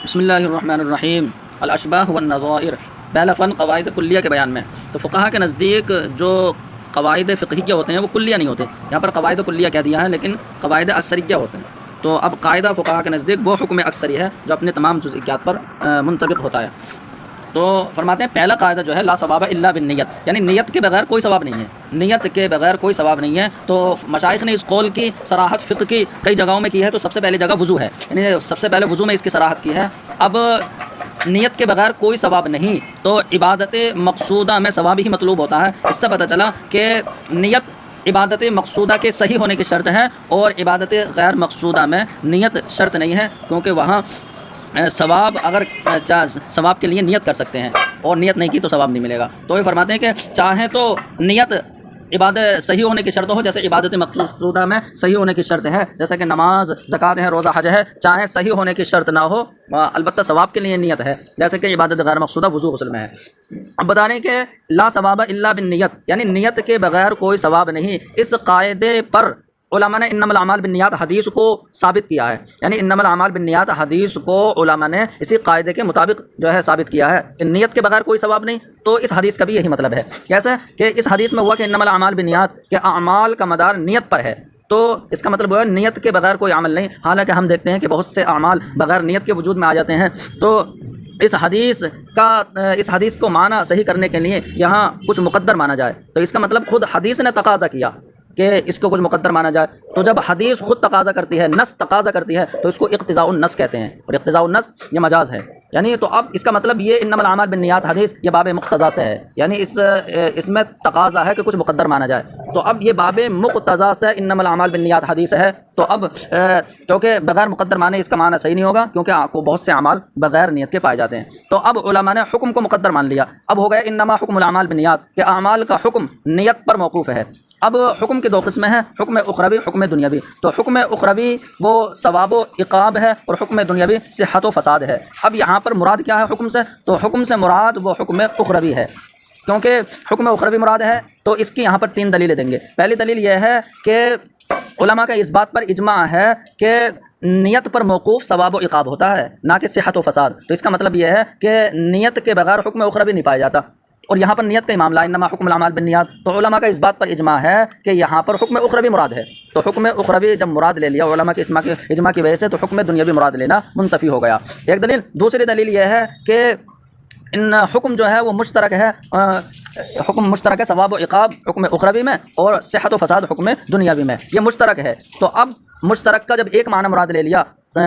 بسم اللہ الرحمن الرحیم۔ الاشباہ والنظائر، پہلا فن قواعد کلیہ کے بیان میں۔ تو فقہا کے نزدیک جو قواعد فقہیہ ہوتے ہیں وہ کلیہ نہیں ہوتے، یہاں پر قواعد کلیہ کہہ دیا ہے لیکن قواعد اکثریہ ہوتے ہیں۔ تو اب قاعدہ فقہا کے نزدیک وہ حکم اکثری ہے جو اپنے تمام جزئیات پر منطبق ہوتا ہے۔ تو فرماتے ہیں پہلا قاعدہ جو ہے لا ثواب الا بالنیت، یعنی نیت کے بغیر کوئی ثواب نہیں ہے، نیت کے بغیر کوئی ثواب نہیں ہے۔ تو مشائخ نے اس قول کی صراحت فقہ کی کئی جگہوں میں کی ہے۔ تو سب سے پہلی جگہ وضو ہے، یعنی سب سے پہلے وضو میں اس کی صراحت کی ہے۔ اب نیت کے بغیر کوئی ثواب نہیں، تو عبادت مقصودہ میں ثواب ہی مطلوب ہوتا ہے۔ اس سے پتہ چلا کہ نیت عبادت مقصودہ کے صحیح ہونے کی شرط ہے، اور عبادت غیر مقصودہ میں نیت شرط نہیں ہے، کیونکہ وہاں ثواب اگر ثواب کے لیے نیت کر سکتے ہیں اور نیت نہیں کی تو ثواب نہیں ملے گا۔ تو یہ فرماتے ہیں کہ چاہیں تو نیت عبادت صحیح ہونے کی شرط ہو، جیسے عبادت مقصودہ میں صحیح ہونے کی شرط ہے، جیسے کہ نماز، زکوٰۃ ہے، روزہ، حج ہے، چاہیں صحیح ہونے کی شرط نہ ہو، البتہ ثواب کے لیے نیت ہے، جیسے کہ عبادت غیر مقصودہ وضو غسل میں ہے۔ اب بتا رہے ہیں کہ لا ثواب الا بالنیت، یعنی نیت کے بغیر کوئی ثواب نہیں۔ اس قاعدے پر علماء نے انما الاعمال بالنیات حدیث کو ثابت کیا ہے، یعنی انما الاعمال بالنیات حدیث کو علماء نے اسی قاعدے کے مطابق جو ہے ثابت کیا ہے کہ نیت کے بغیر کوئی ثواب نہیں۔ تو اس حدیث کا بھی یہی مطلب ہے، کیسے کہ اس حدیث میں ہوا کہ انما الاعمال بالنیات، کہ اعمال کا مدار نیت پر ہے، تو اس کا مطلب ہوا نیت کے بغیر کوئی عمل نہیں۔ حالانکہ ہم دیکھتے ہیں کہ بہت سے اعمال بغیر نیت کے وجود میں آ جاتے ہیں۔ تو اس حدیث کو معنی صحیح کرنے کے لیے یہاں کچھ مقدر مانا جائے، تو اس کا مطلب خود حدیث نے تقاضا کیا کہ اس کو کچھ مقدر مانا جائے۔ تو جب حدیث خود تقاضا کرتی ہے، نص تقاضا کرتی ہے، تو اس کو اقتضاء النص کہتے ہیں، اور اقتضاء النص یہ مجاز ہے، یعنی تو اب اس کا مطلب یہ انما الاعمال بالنیات حدیث یہ باب مقتضیٰ سے ہے، یعنی اس میں تقاضا ہے کہ کچھ مقدر مانا جائے۔ تو اب یہ باب مقتضیٰ سے انما الاعمال بالنیات حدیث ہے، تو اب کیونکہ بغیر مقدر مانے اس کا معنی صحیح نہیں ہوگا، کیونکہ آپ کو بہت سے اعمال بغیر نیت کے پائے جاتے ہیں۔ تو اب علماء نے حکم کو مقدر مان لیا، اب ہو گیا انما حکم الاعمال بالنیات، کہ اعمال کا حکم نیت پر موقوف ہے۔ اب حکم کی دو قسمیں ہیں، حکم اخروی، حکم دنیاوی۔ تو حکم اخروی وہ ثواب و عقاب ہے، اور حکم دنیاوی صحت و فساد ہے۔ اب یہاں پر مراد کیا ہے حکم سے؟ تو حکم سے مراد وہ حکم اخروی ہے، کیونکہ حکم اخروی مراد ہے تو اس کی یہاں پر تین دلیلیں دیں گے۔ پہلی دلیل یہ ہے کہ علماء کا اس بات پر اجماع ہے کہ نیت پر موقوف ثواب و عقاب ہوتا ہے، نہ کہ صحت و فساد۔ تو اس کا مطلب یہ ہے کہ نیت کے بغیر حکم اخروی نہیں پایا جاتا، اور یہاں پر نیت کا معاملہ انما حکم الاعمال بالنیات۔ تو علماء کا اس بات پر اجماع ہے کہ یہاں پر حکم اخروی مراد ہے۔ تو حکم اخروی جب مراد لے لیا علماء کے اجماع کی وجہ سے، تو حکم دنیاوی مراد لینا منتفی ہو گیا، ایک دلیل۔ دوسری دلیل یہ ہے کہ ان حکم جو ہے وہ مشترک ہے، حکم مشترک ہے ثواب و عقاب حکم اخروی میں، اور صحت و فساد حکم دنیاوی میں، یہ مشترک ہے۔ تو اب مشترک کا جب ایک معنی مراد لے لیا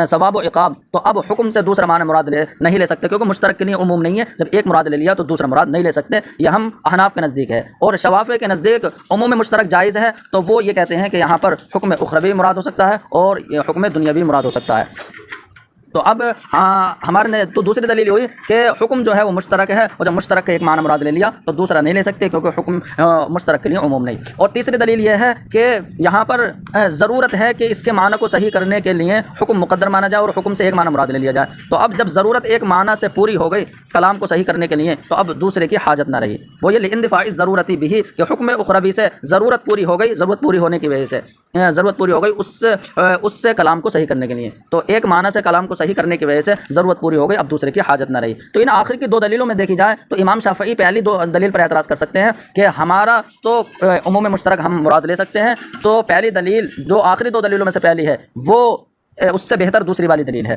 ثواب و عقاب، تو اب حکم سے دوسرا معنی مراد نہیں لے سکتے، کیونکہ مشترک کے لیے عموم نہیں ہے۔ جب ایک مراد لے لیا تو دوسرا مراد نہیں لے سکتے، یہ ہم احناف کے نزدیک ہے۔ اور شوافع کے نزدیک عموم مشترک جائز ہے، تو وہ یہ کہتے ہیں کہ یہاں پر حکم اخروی مراد ہو سکتا ہے اور حکم دنیاوی مراد ہو سکتا ہے۔ تو اب ہمارے تو دوسری دلیل ہوئی کہ حکم جو ہے وہ مشترک ہے، اور جب مشترک کا ایک معنی مراد لے لیا تو دوسرا نہیں لے سکتے، کیونکہ حکم مشترک کے لیے عموم نہیں۔ اور تیسری دلیل یہ ہے کہ یہاں پر ضرورت ہے کہ اس کے معنی کو صحیح کرنے کے لیے حکم مقدر مانا جائے اور حکم سے ایک معنی مراد لے لیا جائے۔ تو اب جب ضرورت ایک معنی سے پوری ہو گئی کلام کو صحیح کرنے کے لیے، تو اب دوسرے کی حاجت نہ رہی، وہ یہ لاندفاع ضرورتی بھی، کہ حکم اخروی سے ضرورت پوری ہو گئی، ضرورت پوری ہونے کی وجہ سے ضرورت پوری ہو گئی اس سے کلام کو صحیح کرنے کے لیے، تو ایک معنی سے کلام کو صحیح کرنے کی وجہ سے ضرورت پوری ہو گئی، اب دوسرے کی حاجت نہ رہی۔ تو ان آخر کی دو دلیلوں میں دیکھی جائے تو امام شافعی پہلی دو دلیل پر اعتراض کر سکتے ہیں کہ ہمارا تو عموم مشترک ہم مراد لے سکتے ہیں، تو پہلی دلیل جو آخری دو دلیلوں میں سے پہلی ہے وہ اس سے بہتر دوسری والی دلیل ہے۔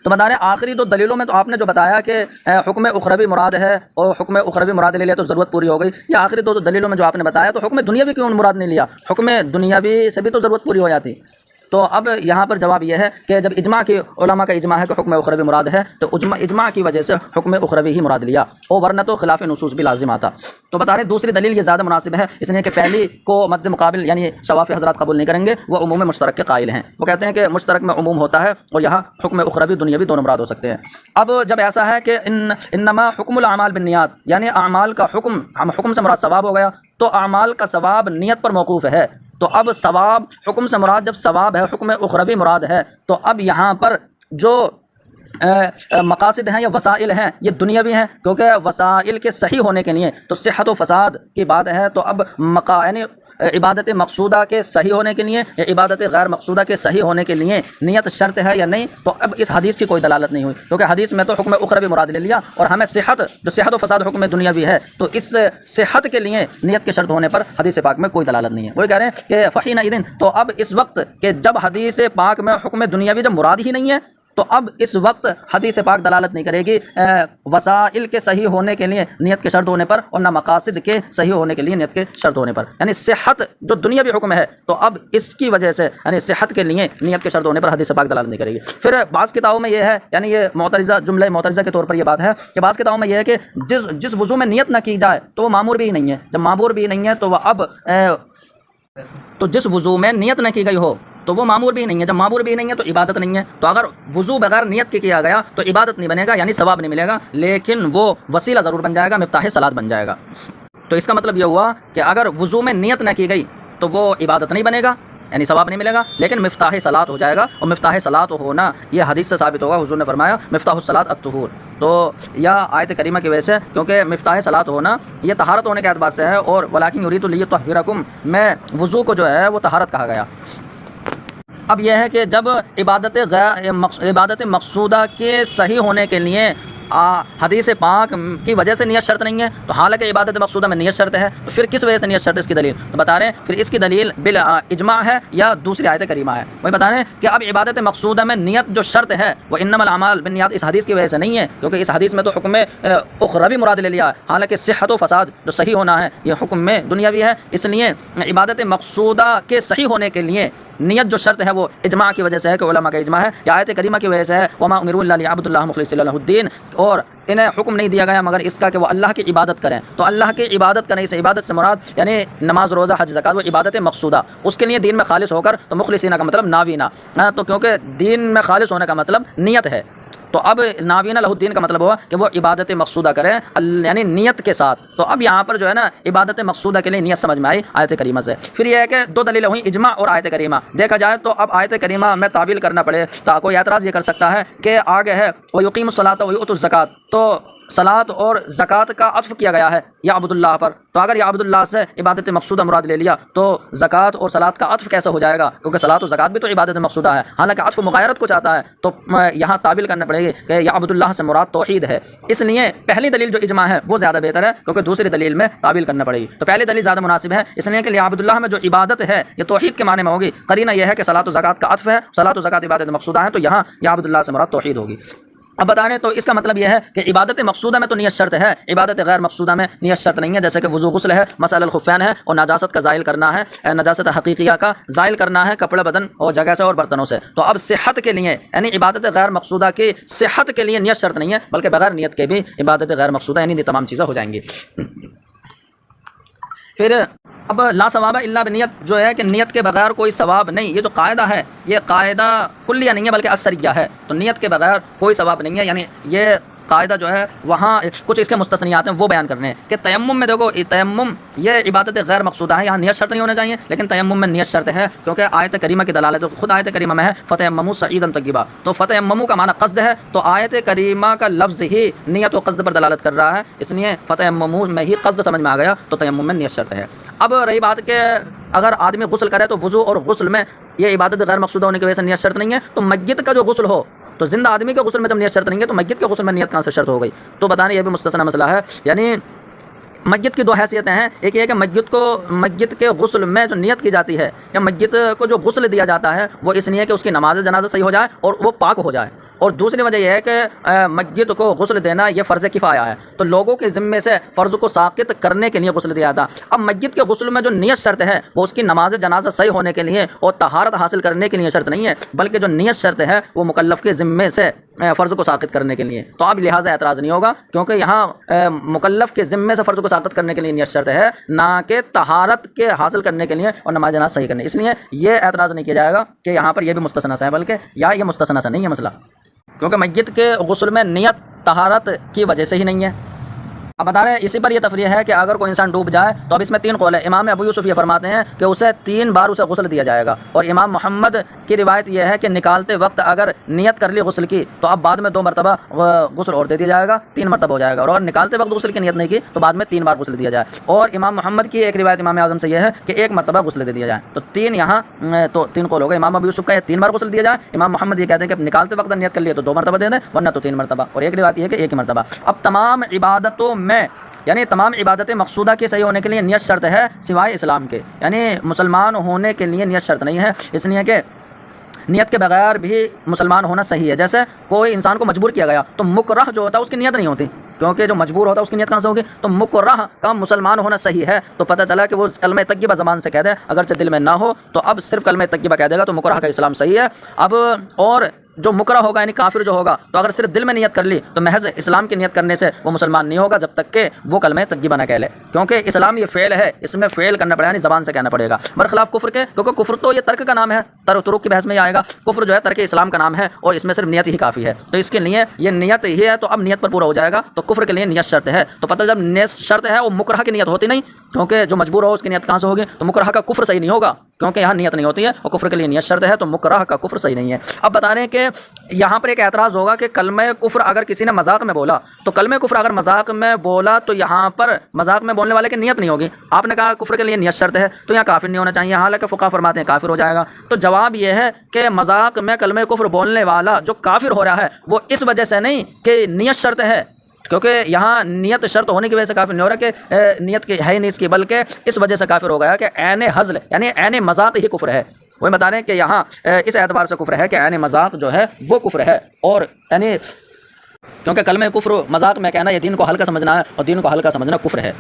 تو بتا رہے ہیں آخری دو دلیلوں میں تو آپ نے جو بتایا کہ حکم اخروی مراد ہے اور حکم اخروی مراد لے لیا تو ضرورت پوری ہو گئی، یہ آخری دو دلیلوں میں جو آپ نے بتایا تو حکم دنیاوی کیوں مراد نہیں لیا؟ حکم دنیاوی سے بھی تو ضرورت پوری ہو جاتی۔ تو اب یہاں پر جواب یہ ہے کہ جب اجماع کی علماء کا اجماع ہے کہ حکم اخروی مراد ہے، تو اجماع کی وجہ سے حکم اخروی ہی مراد لیا، اور ورنہ تو خلاف نصوص بھی لازم آتا۔ تو بتا رہے دوسری دلیل یہ زیادہ مناسب ہے، اس لیے کہ پہلی کو مد مقابل یعنی شوافع حضرات قبول نہیں کریں گے، وہ عموم مشترک کے قائل ہیں، وہ کہتے ہیں کہ مشترک میں عموم ہوتا ہے، اور یہاں حکم اخروی دنیاوی دونوں مراد ہو سکتے ہیں۔ اب جب ایسا ہے کہ انما حکم الاعمال بالنیات، یعنی اعمال کا حکم سے مراد ثواب ہو گیا، تو اعمال کا ثواب نیت پر موقوف ہے، تو اب ثواب حکم سے مراد جب ثواب ہے، حکم اخروی مراد ہے، تو اب یہاں پر جو مقاصد ہیں یا وسائل ہیں یہ دنیاوی ہیں، کیونکہ وسائل کے صحیح ہونے کے لیے تو صحت و فساد کی بات ہے، تو اب یعنی عبادت مقصودہ کے صحیح ہونے کے لیے یا عبادت غیر مقصودہ کے صحیح ہونے کے لیے نیت شرط ہے یا نہیں، تو اب اس حدیث کی کوئی دلالت نہیں ہوئی، کیونکہ حدیث میں تو حکم اخروی مراد لے لیا اور ہمیں صحت، جو صحت و فساد حکم دنیاوی ہے، تو اس صحت کے لیے نیت کے شرط ہونے پر حدیث پاک میں کوئی دلالت نہیں ہے۔ وہی کہہ رہے ہیں کہ فحینئذ، تو اب اس وقت کہ جب حدیث پاک میں حکم دنیاوی جب مراد ہی نہیں ہے، تو اب اس وقت حدیث پاک دلالت نہیں کرے گی وسائل کے صحیح ہونے کے لیے نیت کے شرط ہونے پر، اور نہ مقاصد کے صحیح ہونے کے لیے نیت کے شرط ہونے پر، یعنی صحت جو دنیاوی حکم ہے، تو اب اس کی وجہ سے یعنی صحت کے لیے نیت کے شرط ہونے پر حدیث پاک دلالت نہیں کرے گی۔ پھر بعض کتابوں میں یہ ہے، یعنی یہ معترضہ جملہ معترضہ کے طور پر یہ بات ہے کہ بعض کتابوں میں یہ ہے کہ جس وضو میں نیت نہ کی جائے تو وہ معمور بھی نہیں ہے، جب معمور بھی نہیں ہے تو وہ اب تو جس وضو میں نیت نہ کی گئی ہو تو وہ معمور بھی نہیں ہے، جب معمور بھی نہیں ہے تو عبادت نہیں ہے، تو اگر وضو بغیر نیت کے کیا گیا تو عبادت نہیں بنے گا، یعنی ثواب نہیں ملے گا، لیکن وہ وسیلہ ضرور بن جائے گا، مفتاح صلاۃ بن جائے گا۔ تو اس کا مطلب یہ ہوا کہ اگر وضو میں نیت نہ کی گئی تو وہ عبادت نہیں بنے گا، یعنی ثواب نہیں ملے گا، لیکن مفتاح صلاۃ ہو جائے گا، اور مفتاح صلاۃ ہونا یہ حدیث سے ثابت ہوگا، حضور نے فرمایا مفتاح الصلاۃ الطہور، تو یا آیت کریمہ کی وجہ سے، کیونکہ مفتاح صلاۃ ہونا یہ طہارت ہونے کے اعتبار سے ہے، اور ولکن یرید لیطہرکم میں وضو کو جو ہے وہ طہارت کہا گیا۔ اب یہ ہے کہ جب عبادت مقصودہ کے صحیح ہونے کے لیے حدیث پاک کی وجہ سے نیت شرط نہیں ہے، تو حالانکہ عبادت مقصودہ میں نیت شرط ہے، تو پھر کس وجہ سے نیت شرط ہے؟ اس کی دلیل تو بتا رہے ہیں، پھر اس کی دلیل بالاجماع ہے یا دوسری آیت کریمہ ہے۔ وہی بتا رہے ہیں کہ اب عبادت مقصودہ میں نیت جو شرط ہے وہ انما الاعمال بالنیات اس حدیث کی وجہ سے نہیں ہے، کیونکہ اس حدیث میں تو حکم اخروی مراد لے لیا، حالانکہ صحت و فساد جو صحیح ہونا ہے یہ حکم میں دنیاوی ہے، اس لیے عبادت مقصودہ کے صحیح ہونے کے لیے نیت جو شرط ہے وہ اجماع کی وجہ سے ہے، کہ علماء کا اجماع ہے، یا آیت کریمہ کی وجہ سے ہے، وما امروا الا لیعبدوا اللہ مخلصین لہ الدین، اور انہیں حکم نہیں دیا گیا مگر اس کا کہ وہ اللہ کی عبادت کریں، تو اللہ کی عبادت کریں، اس عبادت سے مراد یعنی نماز، روزہ، حج، زکات، وہ عبادت مقصودہ، اس کے لیے دین میں خالص ہو کر، تو مخلصین کا مطلب ناوینا، تو کیونکہ دین میں خالص ہونے کا مطلب نیت ہے، تو اب ناوینا لہ الدین کا مطلب ہوا کہ وہ عبادت مقصودہ کریں یعنی نیت کے ساتھ، تو اب یہاں پر جو ہے نا عبادت مقصودہ کے لیے نیت سمجھ میں آئی آیت کریمہ سے۔ پھر یہ ہے کہ دو دلیلیں ہوئیں، اجماع اور آیت کریمہ، دیکھا جائے تو اب آیت کریمہ میں تعویل کرنا پڑے تو کوئی اعتراض یہ کر سکتا ہے کہ آگے ہے وَيُقِيمُ الصَّلَاةَ وَيُؤْتُ الزَّكَاةَ، تو صلاۃ اور زکوٰۃ کا عطف کیا گیا ہے یعبد اللہ پر، تو اگر یعبد اللہ سے عبادت مقصودہ مراد لے لیا تو زکوٰۃ اور صلاۃ کا عطف کیسے ہو جائے گا؟ کیونکہ صلاۃ و زکوٰۃ بھی تو عبادت مقصودہ ہے، حالانکہ عطف مغایرت کو چاہتا ہے، تو یہاں تعبیل کرنا پڑے گی کہ یعبد اللہ سے مراد توحید ہے، اس لیے پہلی دلیل جو اجماع ہے وہ زیادہ بہتر ہے، کیونکہ دوسری دلیل میں تعبیل کرنا پڑے گی، تو پہلی دلیل زیادہ مناسب ہے، اس لیے کہ یعبد اللہ میں جو عبادت ہے یہ توحید کے معنی میں ہوگی، قرینہ یہ ہے کہ صلاۃ و زکوٰۃ کا عطف ہے، صلاۃ و زکوٰۃ عبادت مقصودہ ہے، تو یہاں یعبد اللہ سے مراد توحید ہوگی۔ اب بتا رہے ہیں تو اس کا مطلب یہ ہے کہ عبادت مقصودہ میں تو نیت شرط ہے، عبادت غیر مقصودہ میں نیت شرط نہیں ہے، جیسے کہ وضو، غسل ہے، مسح الخفین ہے، اور نجاست کا زائل کرنا ہے، نجاست حقیقیہ کا زائل کرنا ہے کپڑے، بدن اور جگہ سے اور برتنوں سے، تو اب صحت کے لیے یعنی عبادت غیر مقصودہ کی صحت کے لیے نیت شرط نہیں ہے، بلکہ بغیر نیت کے بھی عبادت غیر مقصودہ یعنی یہ تمام چیزیں ہو جائیں گی۔ پھر اب لا ثواب الا بنیت جو ہے کہ نیت کے بغیر کوئی ثواب نہیں، یہ جو قاعدہ ہے یہ قاعدہ کلیہ نہیں ہے بلکہ اثریہ ہے، تو نیت کے بغیر کوئی ثواب نہیں ہے، یعنی یہ قاعدہ جو ہے وہاں کچھ اس کے مستثنیات ہیں وہ بیان کرنے ہیں کہ تیمم میں دیکھو تیمم یہ عبادت غیر مقصودہ ہے، یہاں نیت شرط نہیں ہونا چاہیے، لیکن تیمم میں نیت شرط ہے، کیونکہ آیت کریمہ کی دلالت خود آیت کریمہ میں ہے فتیمموا صعیدا طیبا، تو فتیمموا کا معنی قصد ہے، تو آیت کریمہ کا لفظ ہی نیت و قصد پر دلالت کر رہا ہے، اس لیے فتیمموا میں ہی قصد سمجھ میں آ گیا، تو تیمم میں نیت شرط ہے۔ اب رہی بات کہ اگر آدمی غسل کرے تو وضو اور غسل میں یہ عبادت غیر مقصودہ ہونے کی وجہ سے نیت شرط نہیں ہے، تو میت کا جو غسل ہو، تو زندہ آدمی کے غسل میں جب نیت شرط نہیں ہے تو میت کے غسل میں نیت کہاں سے شرط ہو گئی؟ تو بتانے یہ بھی مستثنی مسئلہ ہے، یعنی میت کی دو حیثیتیں ہیں، ایک یہ کہ میت کے غسل میں جو نیت کی جاتی ہے یا میت کو جو غسل دیا جاتا ہے وہ اس لیے کہ اس کی نماز جنازہ صحیح ہو جائے اور وہ پاک ہو جائے، اور دوسری وجہ یہ ہے کہ میت کو غسل دینا یہ فرض کفایہ ہے، تو لوگوں کے ذمے سے فرض کو ساقط کرنے کے لیے غسل دیا تھا۔ اب میت کے غسل میں جو نیت شرط ہے وہ اس کی نماز جنازہ صحیح ہونے کے لیے اور طہارت حاصل کرنے کے لیے شرط نہیں ہے، بلکہ جو نیت شرط ہے وہ مکلف کے ذمے سے فرض کو ساقط کرنے کے لیے، تو اب لہٰذا اعتراض نہیں ہوگا، کیونکہ یہاں مکلف کے ذمے سے فرض کو ساقط کرنے کے لیے نیت شرط ہے، نہ کہ طہارت کے حاصل کرنے کے لیے اور نماز جنازہ صحیح کرنے، اس لیے یہ اعتراض نہیں کیا جائے گا کہ یہاں پر یہ بھی مستثنی ہے، بلکہ یا یہ مستثنی نہیں ہے مسئلہ، کیونکہ میت کے غسل میں نیت طہارت کی وجہ سے ہی نہیں ہے۔ اب بتا رہے ہیں اسی پر یہ تفریح ہے کہ اگر کوئی انسان ڈوب جائے تو اب اس میں 3 قول ہے۔ امام ابو یوسف یہ فرماتے ہیں کہ اسے 3 بار اسے غسل دیا جائے گا، اور امام محمد کی روایت یہ ہے کہ نکالتے وقت اگر نیت کر لی غسل کی تو اب بعد میں 2 مرتبہ غسل اور دے دیا جائے گا، 3 مرتبہ ہو جائے گا، اور اگر نکالتے وقت غسل کی نیت نہیں کی تو بعد میں 3 بار غسل دیا جائے۔ اور امام محمد کی ایک روایت امام اعظم سے یہ ہے کہ 1 مرتبہ غسل دے دیا جائے۔ تو 3 یہاں تو 3 قول ہو گئے۔ امام ابو یوسف کا 3 بار غسل دیا جائے، امام محمد یہ کہتے ہیں کہ نکالتے وقت نیت کر لیے تو 2 مرتبہ دے دیں، ورنہ تو 3 مرتبہ، اور ایک روایت یہ ہے کہ 1 مرتبہ۔ اب تمام عبادتوں میں یعنی تمام عبادت مقصودہ کے صحیح ہونے کے لیے نیت شرط ہے سوائے اسلام کے، یعنی مسلمان ہونے کے لیے نیت شرط نہیں ہے، اس لیے کہ نیت کے بغیر بھی مسلمان ہونا صحیح ہے۔ جیسے کوئی انسان کو مجبور کیا گیا تو مکرہ جو ہوتا ہے اس کی نیت نہیں ہوتی، کیونکہ جو مجبور ہوتا ہے اس کی نیت کہاں سے ہوگی؟ تو مکرہ کا مسلمان ہونا صحیح ہے، تو پتہ چلا کہ وہ کلمہ طیبہ زبان سے کہہ دے، اگرچہ دل میں نہ ہو تو اب صرف کلمہ طیبہ کہہ دے گا تو مکرہ کا اسلام صحیح ہے۔ اب اور جو مکرہ ہوگا یعنی کافر جو ہوگا تو اگر صرف دل میں نیت کر لی تو محض اسلام کی نیت کرنے سے وہ مسلمان نہیں ہوگا جب تک کہ وہ کلمہ طیبہ نہ کہہ لے، کیونکہ اسلام یہ فعل ہے، اس میں فعل کرنا پڑے گا، یعنی زبان سے کہنا پڑے گا، برخلاف کفر کے، کیونکہ کفر تو یہ ترک کا نام ہے، ترک کی بحث میں یہ آئے گا، کفر جو ہے ترک اسلام کا نام ہے اور اس میں صرف نیت ہی کافی ہے، تو اس کے لیے یہ نیت ہی ہے، تو اب نیت پر پورا ہو جائے گا، تو کفر کے لیے نیت شرط ہے، تو پتہ جب نیت شرط ہے وہ مکرہ کی نیت ہوتی نہیں، کیونکہ جو مجبور ہو اس کی نیت کہاں سے ہوگی؟ تو مکرہ کا کفر صحیح نہیں ہوگا، کیونکہ یہاں نیت نہیں ہوتی ہے اور کفر کے لیے نیت شرط ہے، تو مکرہ کا کفر صحیح نہیں ہے۔ اب بتا رہے ہیں کہ یہاں پر ایک اعتراض ہوگا کہ کلمہ کفر اگر کسی نے مذاق میں بولا تو کلمہ کفر اگر مذاق میں بولا تو یہاں پر مذاق میں بولنے والے کی نیت نہیں ہوگی، آپ نے کہا کفر کے لیے نیت شرط ہے تو یہاں کافر نہیں ہونا چاہیے، حالانکہ فقہا فرماتے ہیں کافر ہو جائے گا، تو جواب یہ ہے کہ مذاق میں کلمہ کفر بولنے والا جو کافر ہو رہا ہے وہ اس وجہ سے نہیں کہ نیت شرط ہے، کیونکہ یہاں نیت شرط ہونے کی وجہ سے کافر نہیں ہو رہا کہ نیت کی ہے نہیں اس کی، بلکہ اس وجہ سے کافر ہو گیا کہ عین ہزل یعنی عین مذاق ہی کفر ہے۔ وہی بتا رہے ہیں کہ یہاں اس اعتبار سے کفر ہے کہ عین مذاق جو ہے وہ کفر ہے، اور یعنی کیونکہ کلمہ کفر مذاق میں کہنا یہ دین کو ہلکا سمجھنا ہے اور دین کو ہلکا سمجھنا کفر ہے۔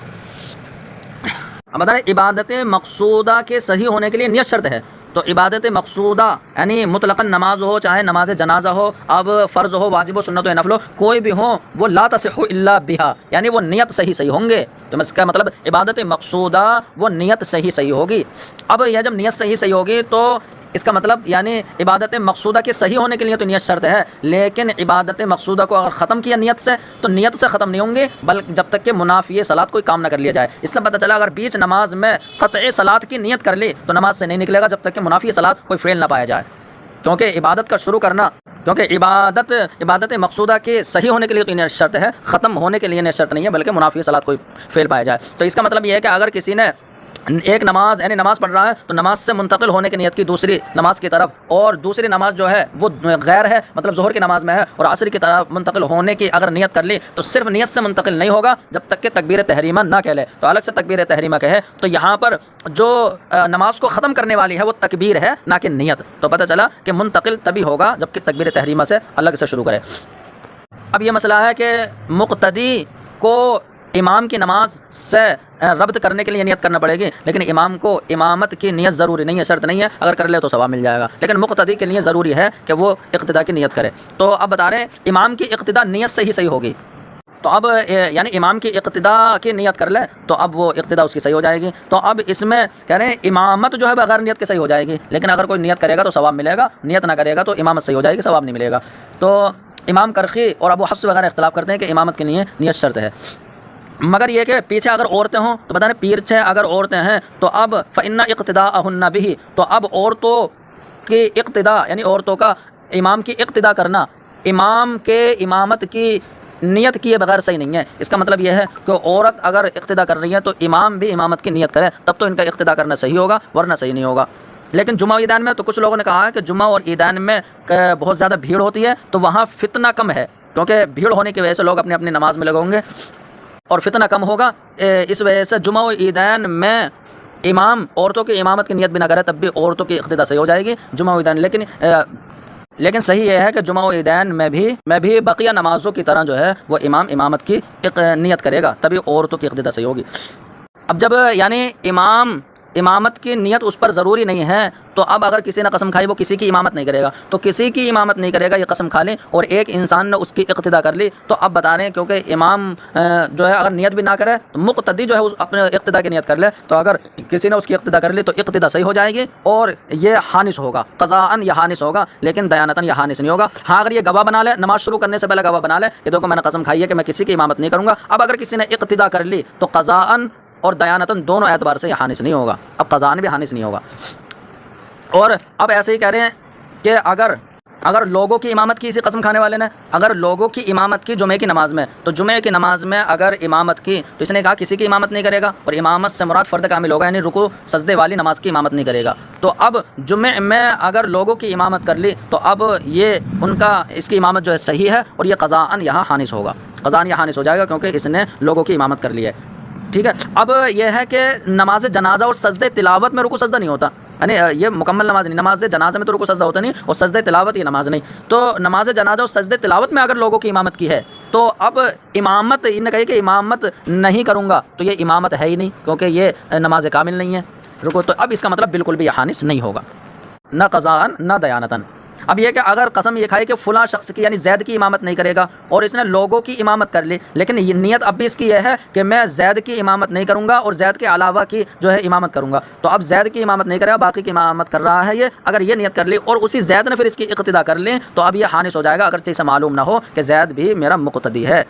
اب بتا رہے عبادت مقصودہ کے صحیح ہونے کے لیے نیت شرط ہے، تو عبادت مقصودہ یعنی مطلقاً نماز ہو چاہے نماز جنازہ ہو، اب فرض ہو واجب و سنت و نفل ہو، کوئی بھی ہو وہ لا تصح الا بہا، یعنی وہ نیت صحیح ہوں گے، تو اس کا مطلب عبادت مقصودہ وہ نیت صحیح ہوگی۔ اب یہ جب نیت صحیح ہوگی تو اس کا مطلب یعنی عبادت مقصودہ کے صحیح ہونے کے لیے تو نیت شرط ہے، لیکن عبادت مقصودہ کو اگر ختم کیا نیت سے تو نیت سے ختم نہیں ہوں گے، بلکہ جب تک کہ منافی صلاۃ کوئی کام نہ کر لیا جائے۔ اس سے پتہ چلا اگر بیچ نماز میں قطع صلاۃ کی نیت کر لی تو نماز سے نہیں نکلے گا جب تک کہ منافی صلاۃ کوئی فعل نہ پایا جائے، کیونکہ عبادت کا شروع کرنا، کیونکہ عبادت مقصودہ کے صحیح ہونے کے لیے تو نیت شرط ہے، ختم ہونے کے لیے نیت شرط نہیں ہے، بلکہ منافی صلاۃ کوئی فعل پایا جائے۔ تو اس کا مطلب یہ ہے کہ اگر کسی نے ایک نماز یعنی نماز پڑھ رہا ہے تو نماز سے منتقل ہونے کی نیت کی دوسری نماز کی طرف، اور دوسری نماز جو ہے وہ غیر ہے، مطلب ظہر کی نماز میں ہے اور عصر کی طرف منتقل ہونے کی اگر نیت کر لی تو صرف نیت سے منتقل نہیں ہوگا جب تک کہ تکبیر تحریمہ نہ کہہ لے، تو الگ سے تکبیر تحریمہ کہے، تو یہاں پر جو نماز کو ختم کرنے والی ہے وہ تکبیر ہے نہ کہ نیت، تو پتہ چلا کہ منتقل تبھی ہوگا جب کہ تکبیر تحریمہ سے الگ سے شروع کرے۔ اب یہ مسئلہ ہے کہ مقتدی کو امام کی نماز سے ربط کرنے کے لیے نیت کرنا پڑے گی، لیکن امام کو امامت کی نیت ضروری نہیں ہے، شرط نہیں ہے، اگر کر لے تو ثواب مل جائے گا، لیکن مقتدی کے لیے ضروری ہے کہ وہ اقتداء کی نیت کرے۔ تو اب بتا رہے ہیں امام کی اقتداء نیت سے ہی صحیح ہوگی، تو اب یعنی امام کی اقتداء کی نیت کر لے تو اب وہ اقتداء اس کی صحیح ہو جائے گی، تو اب اس میں کہہ رہے ہیں امامت جو ہے بغیر نیت کے صحیح ہو جائے گی، لیکن اگر کوئی نیت کرے گا تو ثواب ملے گا، نیت نہ کرے گا تو امامت صحیح ہو جائے گی، ثواب نہیں ملے گا۔ تو امام کرخی اور ابو حفص وغیرہ اختلاف کرتے ہیں کہ امامت کے لیے نیت شرط ہے، مگر یہ کہ پیچھے اگر عورتیں ہوں تو بتا رہے پیچھے اگر عورتیں ہیں تو اب فإن اقتداءہن بہ، تو اب عورتوں کی اقتداء یعنی عورتوں کا امام کی اقتداء کرنا امام کے امامت کی نیت کیے بغیر صحیح نہیں ہے۔ اس کا مطلب یہ ہے کہ عورت اگر اقتداء کر رہی ہے تو امام بھی امامت کی نیت کرے تب تو ان کا اقتداء کرنا صحیح ہوگا، ورنہ صحیح نہیں ہوگا۔ لیکن جمعہ عیدین میں تو کچھ لوگوں نے کہا ہے کہ جمعہ اور عیدین میں بہت زیادہ بھیڑ ہوتی ہے تو وہاں فتنہ کم ہے، کیونکہ بھیڑ ہونے کی وجہ سے لوگ اپنی اپنی نماز میں لگے ہوں گے اور فتنہ کم ہوگا، اس وجہ سے جمعہ و عیدین میں امام عورتوں کی امامت کی نیت بھی نہ کرے تب بھی عورتوں کی اقتداء صحیح ہو جائے گی جمعہ و عیدین، لیکن صحیح یہ ہے کہ جمعہ و عیدین میں بھی بقیہ نمازوں کی طرح جو ہے وہ امام امامت کی نیت کرے گا تبھی عورتوں کی اقتداء صحیح ہوگی۔ اب جب یعنی امام امامت کی نیت اس پر ضروری نہیں ہے، تو اب اگر کسی نے قسم کھائی وہ کسی کی امامت نہیں کرے گا، تو کسی کی امامت نہیں کرے گا، یہ قسم کھا لیں، اور ایک انسان نے اس کی اقتدا کر لی، تو اب بتا رہے ہیں کیونکہ امام جو ہے اگر نیت بھی نہ کرے تو مقتدی جو ہے اپنے اقتدا کی نیت کر لے، تو اگر کسی نے اس کی اقتدا کر لی تو اقتدا صحیح ہو جائے گی اور یہ حانس ہوگا، قضاءً یا حانس ہوگا، لیکن دیانتاً یا حانس نہیں ہوگا۔ ہاں اگر یہ گواہ بنا لے، نماز شروع کرنے سے پہلے گواہ بنا لے کہ دیکھو میں نے قسم کھائی ہے کہ میں کسی کی امامت نہیں کروں گا، اب اگر کسی نے اقتدا کر لی تو قضاءً اور دیانتاً دونوں اعتبار سے یہ حانس نہیں ہوگا، اب قضاءً بھی حانس نہیں ہوگا۔ اور اب ایسے ہی کہہ رہے ہیں کہ اگر لوگوں کی امامت کی اسی قسم کھانے والے نے، اگر لوگوں کی امامت کی جمعے کی نماز میں، تو جمعے کی نماز میں اگر امامت کی تو اس نے کہا کسی کی امامت نہیں کرے گا، اور امامت سے مراد فرد کامل ہوگا، یعنی رکوع سجدے والی نماز کی امامت نہیں کرے گا، تو اب جمعے میں اگر لوگوں کی امامت کر لی تو اب یہ ان کا اس کی امامت جو ہے صحیح ہے، اور یہ قضاءً یہاں حانس ہوگا، قضاءً یہ حانس ہو جائے گا کیونکہ اس نے لوگوں کی امامت کر لی ہے۔ ٹھیک ہے، اب یہ ہے کہ نماز جنازہ اور سجدے تلاوت میں رکوع سجدہ نہیں ہوتا، یعنی یہ مکمل نماز نہیں، نماز جنازہ میں تو رکوع سجدہ ہوتا نہیں، اور سجدے تلاوت یہ نماز نہیں، تو نماز جنازہ اور سجدے تلاوت میں اگر لوگوں کی امامت کی ہے تو اب امامت ان نے کہی کہ امامت نہیں کروں گا، تو یہ امامت ہے ہی نہیں کیونکہ یہ نماز کامل نہیں ہے رکوع، تو اب اس کا مطلب بالکل بھی یہ حانس نہیں ہوگا، نہ قضاءً نہ دیانتاً۔ اب یہ کہ اگر قسم یہ کھائے کہ فلاں شخص کی یعنی زید کی امامت نہیں کرے گا اور اس نے لوگوں کی امامت کر لی، لیکن یہ نیت اب بھی اس کی یہ ہے کہ میں زید کی امامت نہیں کروں گا اور زید کے علاوہ کی جو ہے امامت کروں گا، تو اب زید کی امامت نہیں کرے گا، باقی کی امامت کر رہا ہے یہ، اگر یہ نیت کر لی اور اسی زید نے پھر اس کی اقتدا کر لی تو اب یہ حانس ہو جائے گا، اگرچہ اسے معلوم نہ ہو کہ زید بھی میرا مقتدی ہے۔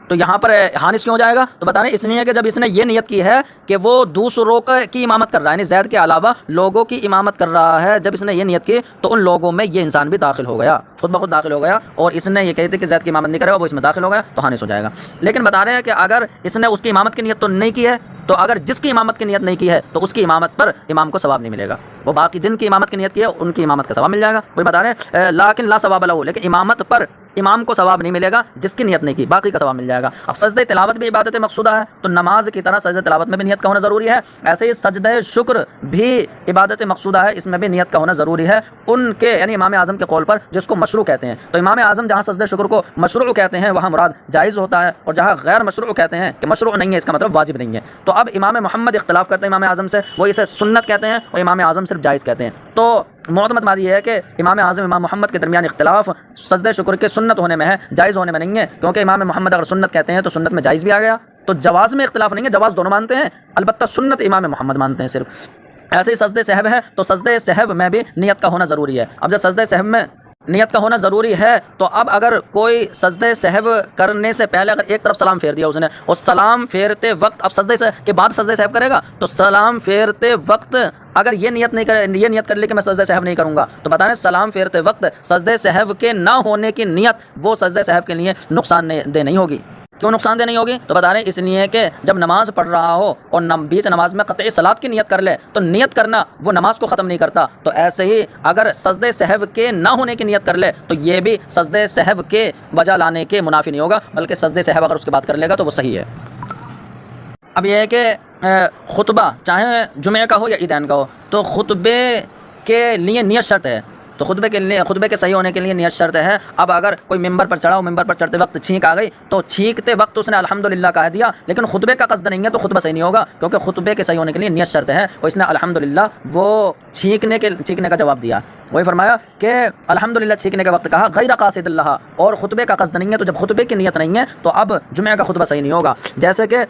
تو یہاں پر حانس کیوں ہو جائے گا؟ تو بتا رہے ہیں اس لیے کہ جب اس نے یہ نیت کی ہے کہ وہ دوسروں کی امامت کر رہا ہے، یعنی زید کے علاوہ لوگوں کی امامت کر رہا ہے، جب اس نے یہ نیت کی تو ان لوگوں میں یہ انسان بھی داخل ہو گیا، خود بخود داخل ہو گیا، اور اس نے یہ کہی تھی کہ زید کی امامت نہیں کرے گا، وہ اس میں داخل ہو گیا تو حانس ہو جائے گا۔ لیکن بتا رہے ہیں کہ اگر اس نے اس کی امامت کی نیت تو نہیں کی ہے، تو اگر جس کی امامت کی نیت نہیں کی ہے تو اس کی امامت پر امام کو ثواب نہیں ملے گا، وہ باقی جن کی امامت کی نیت کی ہے ان کی امامت کا ثواب مل جائے گا، وہی بتا رہے ہیں لیکن لا ثواب لہ، لیکن امامت پر امام کو ثواب نہیں ملے گا جس کی نیت نہیں کی، باقی کا ثواب مل جائے گا۔ اب سجدہ تلاوت بھی عبادت مقصودہ ہے، تو نماز کی طرح سجدہ تلاوت میں بھی نیت کا ہونا ضروری ہے، ایسے ہی سجدہ شکر بھی عبادت مقصودہ ہے، اس میں بھی نیت کا ہونا ضروری ہے، ان کے یعنی امام اعظم کے قول پر جس کو مشروع کہتے ہیں، تو امام اعظم جہاں سجدہ شکر کو مشروع کہتے ہیں وہاں مراد جائز ہوتا ہے، اور جہاں غیر مشروع کہتے ہیں کہ مشروع نہیں ہے اس کا مطلب واجب نہیں ہے، تو اب امام محمد اختلاف کرتے ہیں امام اعظم سے، وہ اسے سنت کہتے ہیں اور امام اعظم صرف جائز کہتے ہیں، تو معتمد بات یہ ہے کہ امام اعظم امام محمد کے درمیان اختلاف سجدہ شکر کے سنت ہونے میں ہے، جائز ہونے میں نہیں ہے، کیونکہ امام محمد اگر سنت کہتے ہیں تو سنت میں جائز بھی آ گیا، تو جواز میں اختلاف نہیں ہے، جواز دونوں مانتے ہیں، البتہ سنت امام محمد مانتے ہیں صرف۔ ایسے ہی سجدہ سہو ہے، تو سجدہ سہو میں بھی نیت کا ہونا ضروری ہے۔ اب جب سجدہ سہو میں نیت کا ہونا ضروری ہے تو اب اگر کوئی سجدہ سہو کرنے سے پہلے اگر ایک طرف سلام پھیر دیا اس نے، اور سلام پھیرتے وقت اب سجدہ سہو کے بعد سجدہ سہو کرے گا، تو سلام پھیرتے وقت اگر یہ نیت نہیں کرے، یہ نیت کر لی کہ میں سجدہ سہو نہیں کروں گا، تو بتا رہے سلام پھیرتے وقت سجدہ سہو کے نہ ہونے کی نیت وہ سجدہ سہو کے لیے نقصان دہ نہیں ہوگی۔ کیوں نقصان دہ نہیں ہوگی؟ تو بتا رہے ہیں اس لیے کہ جب نماز پڑھ رہا ہو اور بیچ نماز میں قطعی صلاۃ کی نیت کر لے تو نیت کرنا وہ نماز کو ختم نہیں کرتا، تو ایسے ہی اگر سجدہ سہو کے نہ ہونے کی نیت کر لے تو یہ بھی سجدہ سہو کے وجہ لانے کے منافی نہیں ہوگا، بلکہ سجدہ سہو اگر اس کے بعد کر لے گا تو وہ صحیح ہے۔ اب یہ ہے کہ خطبہ چاہے جمعہ کا ہو یا عیدین کا ہو تو خطبے کے لیے نیت شرط ہے، تو خطبے کے صحیح ہونے کے لیے نیت شرط ہے۔ اب اگر کوئی ممبر پر چڑھا ہو، ممبر پر چڑھتے وقت چھینک آ گئی تو چھینکتے وقت اس نے الحمدللہ کہہ دیا لیکن خطبے کا قصد نہیں ہے تو خطبہ صحیح نہیں ہوگا، کیونکہ خطبے کے صحیح ہونے کے لیے نیت شرط ہے، اور اس نے الحمدللہ وہ چھینکنے کا جواب دیا، وہی فرمایا کہ الحمدللہ چھینکنے کے وقت کہا غیر قاصد اللہ، اور خطبے کا قصد نہیں ہے، تو جب خطبے کی نیت نہیں ہے تو اب جمعہ کا خطبہ صحیح نہیں ہوگا۔ جیسے کہ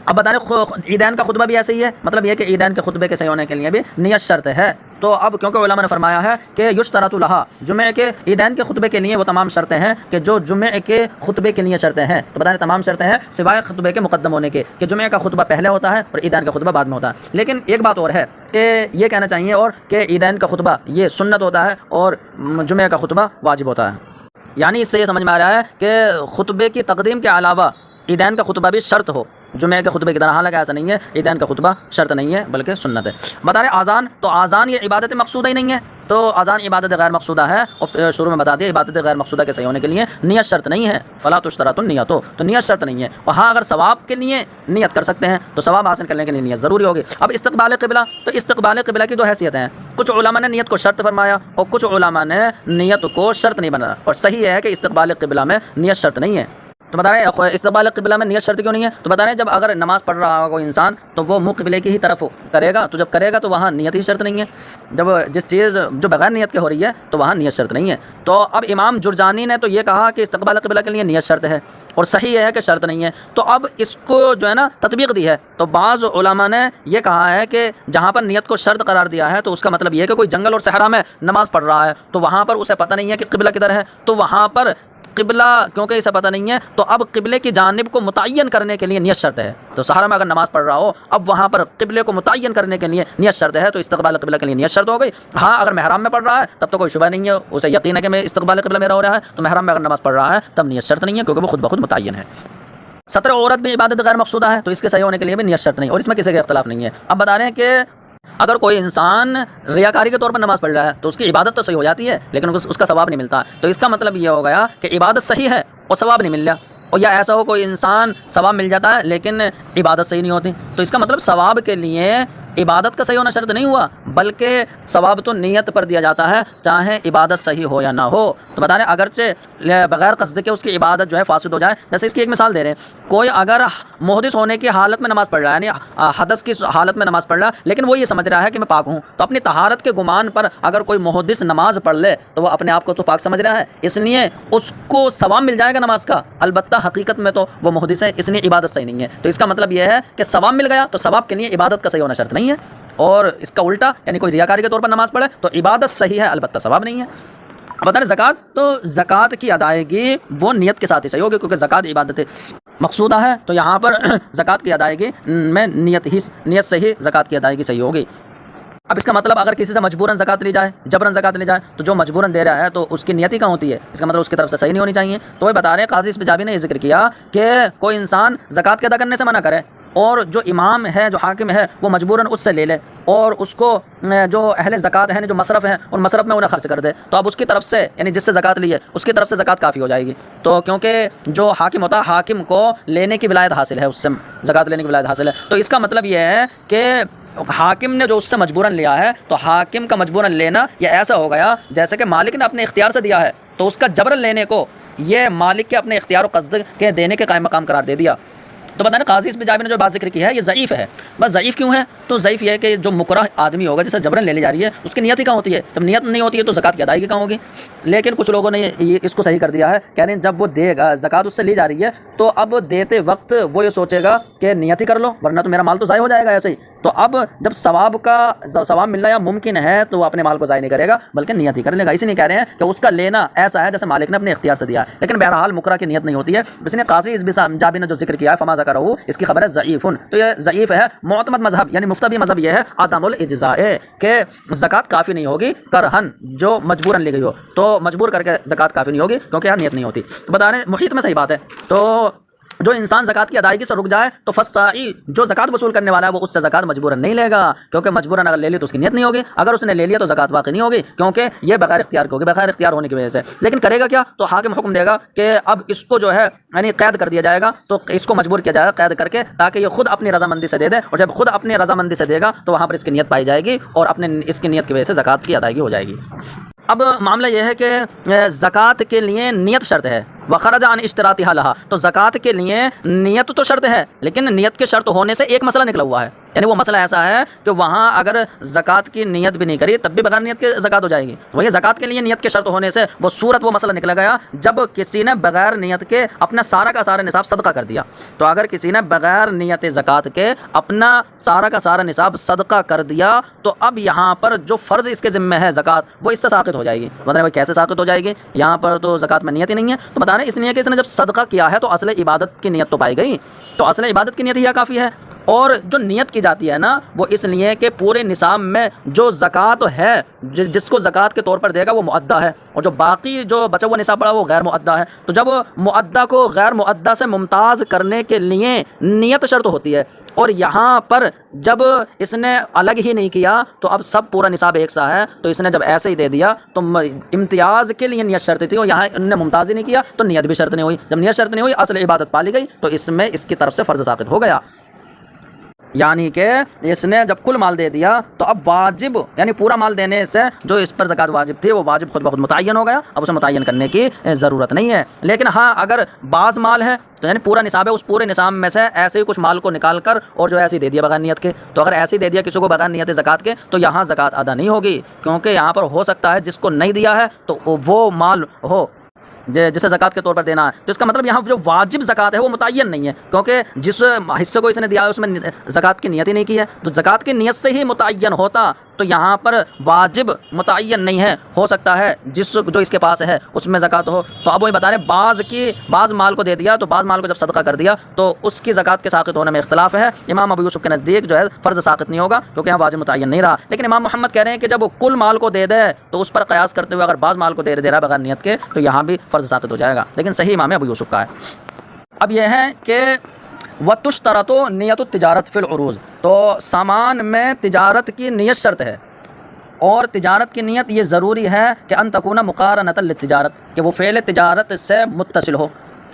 اب بتا رہے عیدین کا خطبہ بھی ایسے ہی ہے، مطلب یہ کہ عیدین کے خطبے کے صحیح ہونے کے لیے بھی نیت شرط ہے، تو اب کیونکہ علماء نے فرمایا ہے کہ یشترط لہا، جمعے کے عیدین کے خطبے کے لیے وہ تمام شرطیں ہیں کہ جو جمعے کے خطبے کے لیے شرطیں ہیں، تو بتا رہے تمام شرطیں ہیں سوائے خطبے کے مقدم ہونے کے، کہ جمعے کا خطبہ پہلے ہوتا ہے اور عیدین کا خطبہ بعد میں ہوتا ہے۔ لیکن ایک بات اور ہے کہ یہ کہنا چاہیے اور کہ عیدین کا خطبہ یہ سنت ہوتا ہے اور جمعے کا خطبہ واجب ہوتا ہے، یعنی اس سے یہ سمجھ میں آ رہا ہے کہ خطبے کی تقدیم کے علاوہ عیدین کا خطبہ بھی شرط ہو جمعہ کے خطبے کی طرح، حالانکہ ایسا نہیں ہے، عیدین کا خطبہ شرط نہیں ہے بلکہ سنت ہے۔ بتا رہے اذان، تو اذان یہ عبادت مقصودہ ہی نہیں ہے، تو اذان عبادت غیر مقصودہ ہے، اور شروع میں بتا دیا عبادت غیر مقصودہ کے صحیح ہونے کے لیے نیت شرط نہیں ہے، فلا تشترط النیت، تو نیت شرط نہیں ہے، اور ہاں اگر ثواب کے لیے نیت کر سکتے ہیں تو ثواب حاصل کرنے کے لیے نیت ضروری ہوگی۔ اب استقبال قبلہ، تو استقبال قبلہ کی دو حیثیتیں ہیں، کچھ علماء نے نیت کو شرط فرمایا اور کچھ علماء نے نیت کو شرط نہیں بنایا، اور صحیح ہے کہ استقبال قبلہ میں نیت شرط نہیں ہے۔ تو بتا رہے ہیں استقبال قبلہ میں نیت شرط کیوں نہیں ہے؟ تو بتا رہے ہیں جب اگر نماز پڑھ رہا ہو کوئی انسان تو وہ منہ قبلے کی ہی طرف کرے گا، تو جب کرے گا تو وہاں نیت ہی شرط نہیں ہے۔ جب جس چیز جو بغیر نیت کے ہو رہی ہے تو وہاں نیت شرط نہیں ہے۔ تو اب امام جرجانی نے تو یہ کہا کہ استقبال قبلہ کے لیے نیت شرط ہے، اور صحیح یہ ہے کہ شرط نہیں ہے۔ تو اب اس کو جو ہے نا تطبیق دی ہے، تو بعض علماء نے یہ کہا ہے کہ جہاں پر نیت کو شرط قرار دیا ہے تو اس کا مطلب یہ ہے کہ کوئی جنگل اور صحرا میں نماز پڑھ رہا ہے تو وہاں پر اسے پتہ نہیں ہے کہ قبلہ کدھر ہے، تو وہاں پر قبلہ کیونکہ اسے پتہ نہیں ہے تو اب قبلے کی جانب کو متعین کرنے کے لیے نیت شرط ہے۔ تو صحرا میں اگر نماز پڑھ رہا ہو، اب وہاں پر قبلے کو متعین کرنے کے لیے نیت شرط ہے، تو استقبال قبلہ کے لیے نیت شرط ہو گئی۔ ہاں اگر محرم میں پڑھ رہا ہے تب تو کوئی شبہ نہیں ہے، اسے یقین ہے کہ میں استقبال قبلہ میرا ہو رہا ہے، تو محرم میں اگر نماز پڑھ رہا ہے تب نیت شرط نہیں ہے کیونکہ وہ خود بخود متعین ہے۔ ستر عورت بھی عبادت غیر مقصودہ ہے، تو اس کے صحیح ہونے کے لیے بھی نیت شرط نہیں، اور اس میں کسی کا اختلاف نہیں ہے۔ اب بتا رہے ہیں کہ اگر کوئی انسان ریاکاری کے طور پر نماز پڑھ رہا ہے تو اس کی عبادت تو صحیح ہو جاتی ہے لیکن اس کا ثواب نہیں ملتا، تو اس کا مطلب یہ ہو گیا کہ عبادت صحیح ہے اور ثواب نہیں مل رہا، اور یا ایسا ہو کوئی انسان ثواب مل جاتا ہے لیکن عبادت صحیح نہیں ہوتی، تو اس کا مطلب ثواب کے لیے عبادت کا صحیح ہونا شرط نہیں ہوا، بلکہ ثواب تو نیت پر دیا جاتا ہے چاہے عبادت صحیح ہو یا نہ ہو۔ تو بتا رہے ہیں اگرچہ بغیر قصد کے اس کی عبادت جو ہے فاسد ہو جائے، جیسے اس کی ایک مثال دے رہے ہیں، کوئی اگر محدث ہونے کی حالت میں نماز پڑھ رہا ہے، یعنی حدث کی حالت میں نماز پڑھ رہا ہے لیکن وہ یہ سمجھ رہا ہے کہ میں پاک ہوں، تو اپنی طہارت کے گمان پر اگر کوئی محدث نماز پڑھ لے تو وہ اپنے آپ کو تو پاک سمجھ رہا ہے، اس لیے اس کو ثواب مل جائے گا نماز کا، البتہ حقیقت میں تو وہ محدث ہے، اس لیے عبادت صحیح نہیں ہے۔ تو اس کا مطلب یہ ہے کہ ثواب مل گیا تو ثواب کے لیے عبادت کا صحیح ہونا شرط نہیں ہے، اور اس کا الٹا یعنی کوئی ریاکاری کے طور پر نماز پڑھے تو عبادت صحیح ہے البتہ ثواب نہیں ہے۔ اب بتا رہے زکوٰۃ، تو زکوٰۃ کی ادائیگی وہ نیت کے ساتھ ہی صحیح ہوگی کیونکہ زکوٰۃ عبادت مقصودہ ہے، تو یہاں پر زکوٰۃ کی ادائیگی میں نیت سے ہی زکوٰۃ کی ادائیگی صحیح ہوگی۔ اب اس کا مطلب اگر کسی سے مجبوراً زکوٰۃ لی جائے، جبراً زکوٰۃ لی جائے، تو جو مجبوراً دے رہا ہے تو اس کی نیت ہی کہاں ہوتی ہے، اس کا مطلب اس کی طرف سے صحیح نہیں ہونی چاہیے۔ تو وہ بتا رہے ہیں قاضی اسبجابی نے یہ ذکر کیا کہ کوئی انسان زکوٰۃ کے ادا کرنے سے منع کرے اور جو امام ہے جو حاکم ہے وہ مجبوراً اس سے لے لے اور اس کو جو اہل زکوٰۃ ہیں جو مصرف ہیں ان مصرف میں انہیں خرچ کر دے، تو اب اس کی طرف سے یعنی جس سے زکوٰۃ لی ہے اس کی طرف سے زکوٰۃ کافی ہو جائے گی۔ تو کیونکہ جو حاکم ہوتا ہے حاکم کو لینے کی ولایت حاصل ہے، اس سے زکوٰۃ لینے کی ولایت حاصل ہے، تو اس کا مطلب یہ ہے کہ حاکم نے جو اس سے مجبوراً لیا ہے تو حاکم کا مجبوراً لینا یہ ایسا ہو گیا جیسے کہ مالک نے اپنے اختیار سے دیا ہے، تو اس کا جبراً لینے کو یہ مالک کے اپنے اختیار و قصد کے دینے کے قائم مقام قرار دے دیا۔ تو بتانا قاضی اسبجابی نے جو بات ذکر کی ہے یہ ضعیف ہے۔ بس ضعیف کیوں ہے؟ تو ضعیف یہ ہے کہ جو مکرہ آدمی ہوگا جسے جبرن لے لی جا رہی ہے اس کی نیت ہی کہاں ہوتی ہے؟ جب نیت نہیں ہوتی ہے تو زکوٰۃ کی ادائیگی کہاں ہوگی؟ لیکن کچھ لوگوں نے یہ اس کو صحیح کر دیا ہے، کہہ رہے ہیں جب وہ دے گا زکوٰۃ اس سے لی جا رہی ہے تو اب دیتے وقت وہ یہ سوچے گا کہ نیت ہی کر لو ورنہ تو میرا مال تو ضائع ہو جائے گا ایسے ہی۔ تو اب جب ثواب ملنا یا ممکن ہے تو وہ اپنے مال کو ضائع نہیں کرے گا بلکہ نیت ہی کر لے گا۔ اسی لیے کہہ رہے ہیں کہ اس کا لینا ایسا ہے جیسے مالک نے اپنے اختیار سے دیا ہے، لیکن بہرحال مکرہ کی نیت نہیں ہوتی ہے۔ اس نے قاضی اسبجابی نے جو ذکر کیا ہے فما ذکرہ، اس کی خبر ہے ضعیف، تو یہ ضعیف ہے۔ معتمد مذہب یعنی مفتبی مذہب یہ ہے عدم الاجزاء، کہ زکوٰۃ کافی نہیں ہوگی کرہن، جو مجبوراً لی گئی ہو تو مجبور کر کے زکوٰۃ کافی نہیں ہوگی کیونکہ یہاں نیت نہیں ہوتی۔ تو بتا رہے ہیں محیط میں صحیح بات ہے، تو جو انسان زکوٰۃ کی ادائیگی سے رک جائے تو فالساعی جو زکوٰۃ وصول کرنے والا ہے وہ اس سے زکوٰۃ مجبوراً نہیں لے گا، کیونکہ مجبوراً اگر لے لی تو اس کی نیت نہیں ہوگی، اگر اس نے لے لیا تو زکوٰۃ واقع نہیں ہوگی کیونکہ یہ بغیر اختیار کی ہوگی، بغیر اختیار ہونے کی وجہ سے۔ لیکن کرے گا کیا؟ تو حاکم حکم دے گا کہ اب اس کو جو ہے یعنی قید کر دیا جائے گا، تو اس کو مجبور کیا جائے گا قید کر کے تاکہ یہ خود اپنی رضامندی سے دے دے، اور جب خود اپنی رضامندی سے دے گا تو وہاں پر اس کی نیت پائی جائے گی اور اپنے اس کی نیت کی وجہ سے زکوٰۃ کی ادائیگی ہو جائے گی۔ اب معاملہ یہ ہے کہ زکوٰۃ کے لیے نیت شرط ہے، وخرج عن اشتراطها لها، تو زکوٰۃ کے لیے نیت تو شرط ہے لیکن نیت کے شرط ہونے سے ایک مسئلہ نکلا ہوا ہے، یعنی وہ مسئلہ ایسا ہے کہ وہاں اگر زکوٰۃ کی نیت بھی نہیں کری تب بھی بغیر نیت کے زکوٰۃ ہو جائے گی۔ وہی زکوٰۃ کے لیے نیت کے شرط ہونے سے وہ مسئلہ نکلا گیا جب کسی نے بغیر نیت کے اپنا سارا کا سارا نصاب صدقہ کر دیا، تو اگر کسی نے بغیر نیت زکوٰۃ کے اپنا سارا کا سارا نصاب صدقہ کر دیا تو اب یہاں پر جو فرض اس کے ذمہ ہے زکوٰۃ وہ اس سے ساقط ہو جائے گی۔ مطلب کیسے ساقط ہو جائے گی؟ یہاں پر تو زکوٰۃ میں نیت ہی نہیں ہے، تو بتا رہے ہیں اس لیے کہ اس نے جب صدقہ کیا ہے تو اصل عبادت کی نیت تو پائی گئی، تو اصل عبادت کی نیت ہی کافی ہے۔ اور جو نیت کی جاتی ہے نا وہ اس لیے کہ پورے نصاب میں جو زکوٰۃ ہے جس کو زکوٰۃ کے طور پر دے گا وہ مؤدہ ہے، اور جو باقی جو بچا ہوا نصاب پڑا وہ غیر مؤدہ ہے، تو جب مؤدہ کو غیر مؤدہ سے ممتاز کرنے کے لیے نیت شرط ہوتی ہے، اور یہاں پر جب اس نے الگ ہی نہیں کیا تو اب سب پورا نصاب ایک سا ہے، تو اس نے جب ایسے ہی دے دیا تو امتیاز کے لیے نیت شرط تھی، اور یہاں ان نے ممتاز ہی نہیں کیا تو نیت بھی شرط نہیں ہوئی۔ جب نیت شرط نہیں ہوئی اصل عبادت پا لی گئی تو اس میں اس کی طرف سے فرض ثابت ہو گیا۔ یعنی کہ اس نے جب کل مال دے دیا تو اب واجب یعنی پورا مال دینے سے جو اس پر زکوٰۃ واجب تھی وہ واجب خود بخود متعین ہو گیا، اب اسے متعین کرنے کی ضرورت نہیں ہے۔ لیکن ہاں اگر بعض مال ہے تو یعنی پورا نصاب ہے، اس پورے نصاب میں سے ایسے ہی کچھ مال کو نکال کر اور جو ایسے ہی دے دیا بغیر نیت کے، تو اگر ایسے ہی دے دیا کسی کو بغیر نیت زکوٰۃ کے تو یہاں زکوٰۃ ادا نہیں ہوگی، کیونکہ یہاں پر ہو سکتا ہے جس کو نہیں دیا ہے تو وہ مال ہو جسے زکوٰۃ کے طور پر دینا ہے، تو اس کا مطلب یہاں جو واجب زکوٰۃ ہے وہ متعین نہیں ہے، کیونکہ جس حصے کو اس نے دیا ہے اس میں زکوٰۃ کی نیت ہی نہیں کی ہے، تو زکوٰۃ کی نیت سے ہی متعین ہوتا تو یہاں پر واجب متعین نہیں ہے، ہو سکتا ہے جو اس کے پاس ہے اس میں زکوٰۃ ہو۔ تو اب وہی بتا رہے ہیں بعض مال کو دے دیا تو بعض مال کو جب صدقہ کر دیا تو اس کی زکوٰۃ کے ساقط ہونے میں اختلاف ہے۔ امام ابو یوسف کے نزدیک جو ہے فرض ساقط نہیں ہوگا کیونکہ یہاں واجب متعین نہیں رہا، لیکن امام محمد کہہ رہے ہیں کہ جب وہ کل مال کو دے دے تو اس پر قیاس کرتے ہوئے اگر بعض مال کو دے رہا ہے بغیر نیت کے تو یہاں بھی فرض ساقط ہو جائے گا، لیکن صحیح امام ابو یوسف کا ہے۔ اب یہ ہے کہ وَتُشْتَرَطُ نِيَّةُ التِّجَارَةِ فِي الْعُرُوضِ، تو سامان میں تجارت کی نیت شرط ہے، اور تجارت کی نیت یہ ضروری ہے کہ ان تکون مقارنۃ للتجارت، کہ وہ فعل تجارت سے متصل ہو،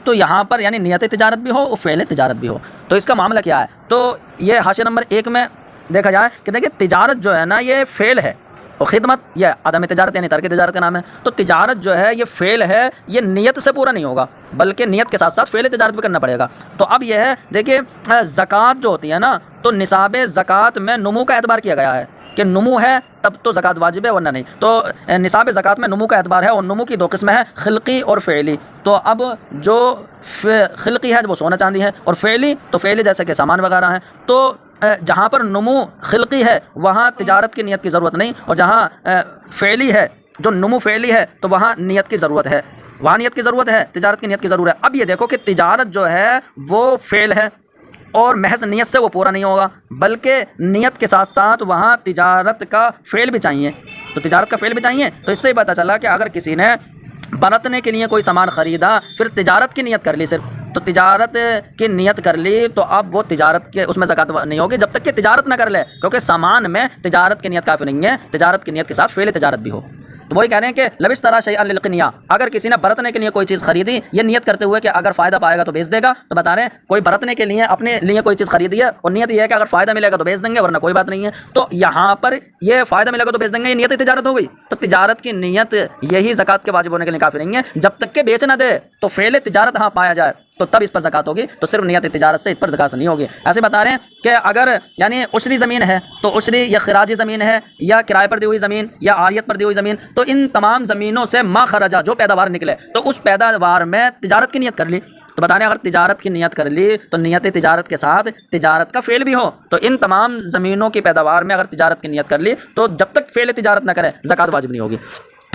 تو یہاں پر یعنی نیت تجارت بھی ہو اور فعل تجارت بھی ہو۔ تو اس کا معاملہ کیا ہے؟ تو یہ حاشیہ نمبر 1 میں دیکھا جائے کہ دیکھیں تجارت جو ہے نا یہ فعل ہے، اور خدمت یہ عدم تجارت یعنی ترک تجارت کا نام ہے۔ تو تجارت جو ہے یہ فعل ہے، یہ نیت سے پورا نہیں ہوگا بلکہ نیت کے ساتھ ساتھ فعل تجارت بھی کرنا پڑے گا۔ تو اب یہ ہے دیکھیے زکوٰۃ جو ہوتی ہے نا تو نصاب زکوٰۃ میں نمو کا اعتبار کیا گیا ہے کہ نمو ہے تب تو زکوٰۃ واجب ہے ورنہ نہیں، تو نصاب زکوٰۃ میں نمو کا اعتبار ہے، اور نمو کی 2 قسمیں ہیں، خلقی اور فعلی۔ تو اب جو خلقی ہے وہ سونا چاندی ہے، اور فعلی جیسے کہ سامان وغیرہ ہیں۔ تو جہاں پر نمو خلقی ہے وہاں تجارت کی نیت کی ضرورت نہیں، اور جہاں فعلی ہے جو نمو فعلی ہے تو وہاں نیت کی ضرورت ہے، وہاں نیت کی ضرورت ہے، تجارت کی نیت کی ضرورت ہے۔ اب یہ دیکھو کہ تجارت جو ہے وہ فعل ہے اور محض نیت سے وہ پورا نہیں ہوگا بلکہ نیت کے ساتھ ساتھ وہاں تجارت کا فعل بھی چاہیے، تو تجارت کا فعل بھی چاہیے۔ تو اس سے ہی پتہ چلا کہ اگر کسی نے برتنے کے لیے کوئی سامان خریدا پھر تجارت کی نیت کر لی صرف، تو تجارت کی نیت کر لی تو اب وہ تجارت کے اس میں زکوٰۃ نہیں ہوگی جب تک کہ تجارت نہ کر لے، کیونکہ سامان میں تجارت کی نیت کافی نہیں ہے، تجارت کی نیت کے ساتھ فعل تجارت بھی ہو۔ تو وہی کہہ رہے ہیں کہ لو اشتری شیئا للقنیہ، اگر کسی نے برتنے کے لیے کوئی چیز خریدی یہ نیت کرتے ہوئے کہ اگر فائدہ پائے گا تو بیچ دے گا، تو بتا رہے ہیں کوئی برتنے کے لیے اپنے لیے کوئی چیز خریدی ہے اور نیت یہ ہے کہ اگر فائدہ ملے گا تو بیچ دیں گے ورنہ کوئی بات نہیں ہے، تو یہاں پر یہ فائدہ ملے گا تو بیچ دیں گے، یہ نیت تجارت ہو گئی۔ تو تجارت کی نیت یہی زکوٰۃ کے واجب ہونے کے لیے کافی نہیں ہے، جب تک کہ بیچ نہ دے تو فعل تجارت ہاں پایا جائے تو تب اس پر زکوٰۃ ہوگی، تو صرف نیت تجارت سے اس پر زکوٰۃ نہیں ہوگی۔ ایسے بتا رہے ہیں کہ اگر یعنی عشری زمین ہے تو عشری یا خراجی زمین ہے یا کرائے پر دی ہوئی زمین یا عاریت پر دی ہوئی زمین، تو ان تمام زمینوں سے ما خرجا جو پیداوار نکلے تو اس پیداوار میں تجارت کی نیت کر لی، تو بتا رہے ہیں اگر تجارت کی نیت کر لی تو نیت تجارت کے ساتھ تجارت کا فعل بھی ہو، تو ان تمام زمینوں کی پیداوار میں اگر تجارت کی نیت کر لی تو جب تک فعل تجارت نہ کرے زکوٰۃ واجب نہیں ہوگی۔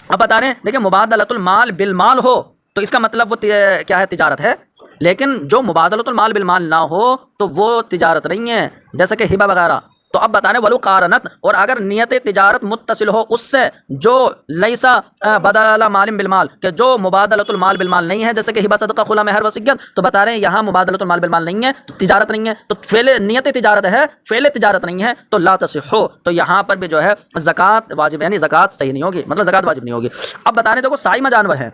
اب بتا رہے ہیں دیکھیں مبادلۃ المال بالمال ہو تو اس کا مطلب وہ کیا ہے؟ تجارت ہے، لیکن جو مبادلۃ المال بالمال نہ ہو تو وہ تجارت نہیں ہے، جیسے کہ ہبہ وغیرہ۔ تو اب بتانے ولو قارنت، اور اگر نیت تجارت متصل ہو اس سے جو لیسا بدل مال بالمال، کہ جو مبادلۃ المال بالمال نہیں ہے، جیسے کہ ہبہ صدقہ خلا مہر وصیت، تو بتا رہے ہیں یہاں مبادلۃ المال بالمال نہیں ہے تو تجارت نہیں ہے، تو فعل نیت تجارت ہے فعل تجارت نہیں ہے تو لا تصح، تو یہاں پر بھی جو ہے زکوٰۃ واجب یعنی زکوٰۃ صحیح نہیں ہوگی، مطلب زکوٰۃ واجب نہیں ہوگی۔ اب بتا رہے دیکھو سائمہ جانور ہے،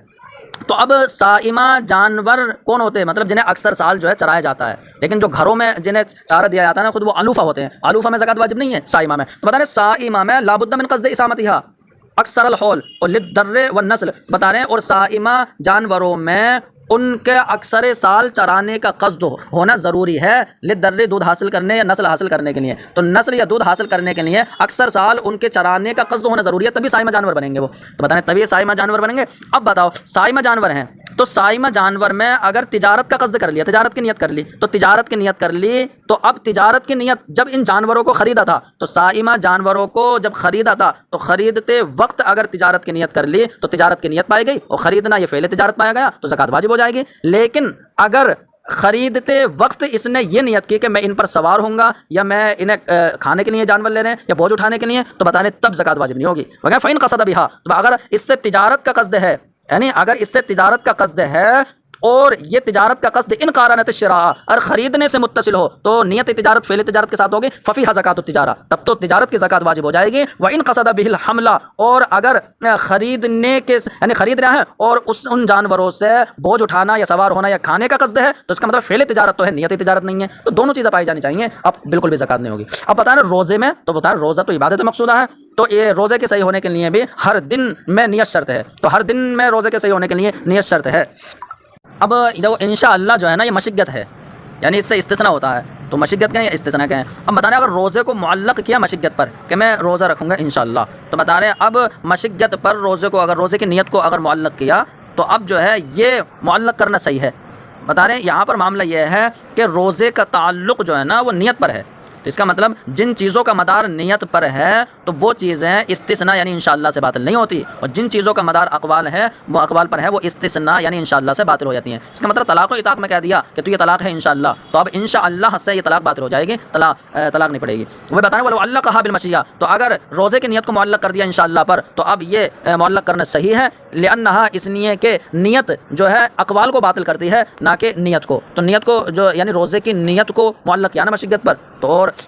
تو اب سائمہ جانور کون ہوتے ہیں؟ مطلب جنہیں اکثر سال جو ہے چرایا جاتا ہے، لیکن جو گھروں میں جنہیں چارہ دیا جاتا ہے نا خود وہ علوفہ ہوتے ہیں، علوفہ میں زکوٰۃ واجب نہیں ہے سائمہ میں۔ تو بتا رہے سائمہ میں لابد من قصد اسامتھا اکثر الحول اور للدر والنسل، بتا رہے ہیں اور سائمہ جانوروں میں ان کے اکثر سال چرانے کا قصد ہونا ضروری ہے، للدر دودھ حاصل کرنے یا نسل حاصل کرنے کے لیے، تو نسل یا دودھ حاصل کرنے کے لیے اکثر سال ان کے چرانے کا قصد ہونا ضروری ہے، تبھی سائمہ جانور بنیں گے وہ، تو بتائیں تبھی سائمہ جانور بنیں گے۔ اب بتاؤ سائمہ جانور ہیں تو سائمہ جانور میں اگر تجارت کا قصد کر لیا، تجارت کی نیت کر لی، تو تجارت کی نیت کر لی تو اب تجارت کی نیت جب ان جانوروں کو خریدا تھا تو سائمہ جانوروں کو جب خریدا تھا تو خریدتے وقت اگر تجارت کی نیت کر لی تو تجارت کی نیت پائی گئی، اور خریدنا یہ فعل تجارت پایا گیا تو زکوٰۃ واجب ہو جائے گی۔ لیکن اگر خریدتے وقت اس نے یہ نیت کی کہ میں ان پر سوار ہوں گا یا میں انہیں کھانے کے لیے جانور لے رہے ہیں یا بوجھ اٹھانے کے لیے، تو بتانے تب زکوٰۃ واجب نہیں ہوگی۔ وغیرہ فَإِنْ قَصَدَ بِهَا، تو اگر اس سے تجارت کا قصد ہے، یعنی اگر اس سے تجارت کا قصد ہے اور یہ تجارت کا قصد ان قارنت الشراء اور خریدنے سے متصل ہو تو نیت تجارت فعل تجارت کے ساتھ ہوگی، ففیہا زکوۃ التجارہ، تب تو تجارت کی زکوٰۃ واجب ہو جائے گی۔ وَإِن قصد بِهِ الْحَمْلَ، اور اگر خریدنے کے یعنی خرید رہا ہے اور ان جانوروں سے بوجھ اٹھانا یا سوار ہونا یا کھانے کا قصد ہے تو اس کا مطلب فعل تجارت تو ہے، نیت تجارت نہیں ہے، تو دونوں چیزیں پائی جانی چاہیے، اب بالکل بھی زکوٰۃ نہیں ہوگی۔ اب بتا رہے روزے میں، تو بتا رہے روزہ تو عبادت مقصودہ ہے، تو یہ روزے کے صحیح ہونے کے لیے بھی ہر دن میں نیت شرط ہے، تو ہر دن میں روزے کے صحیح ہونے کے لیے نیت شرط ہے۔ اب انشاءاللہ جو ہے نا یہ مشقت ہے، یعنی اس سے استثناء ہوتا ہے، تو مشقت کہیں یا استثناء کہیں۔ اب بتا رہے ہیں اگر روزے کو معلق کیا مشقت پر کہ میں روزہ رکھوں گا انشاءاللہ، تو بتا رہے ہیں اب مشقت پر روزے کو، اگر روزے کی نیت کو اگر معلق کیا تو اب جو ہے یہ معلق کرنا صحیح ہے۔ بتا رہے ہیں یہاں پر معاملہ یہ ہے کہ روزے کا تعلق جو ہے نا وہ نیت پر ہے، تو اس کا مطلب جن چیزوں کا مدار نیت پر ہے تو وہ چیزیں استثناء یعنی انشاءاللہ سے باطل نہیں ہوتی، اور جن چیزوں کا مدار اقوال ہے وہ اقوال پر ہے وہ استثناء یعنی انشاءاللہ سے باطل ہو جاتی ہیں۔ اس کا مطلب طلاق و اطاق میں کہہ دیا کہ تو یہ طلاق ہے انشاءاللہ، تو اب انشاءاللہ سے یہ طلاق باطل ہو جائے گی، طلاق نہیں پڑے گی۔ وہ بتائیں ولو علق کہا بالمشیہ، تو اگر روزے کی نیت کو معلق کر دیا انشاءاللہ پر تو اب یہ معلق کرنا صحیح ہے، لأنہا اس لیے کہ نیت جو ہے اقوال کو باطل کرتی ہے نہ کہ نیت کو، تو نیت کو جو یعنی روزے کی نیت کو معلق کیا نا مشقت پر،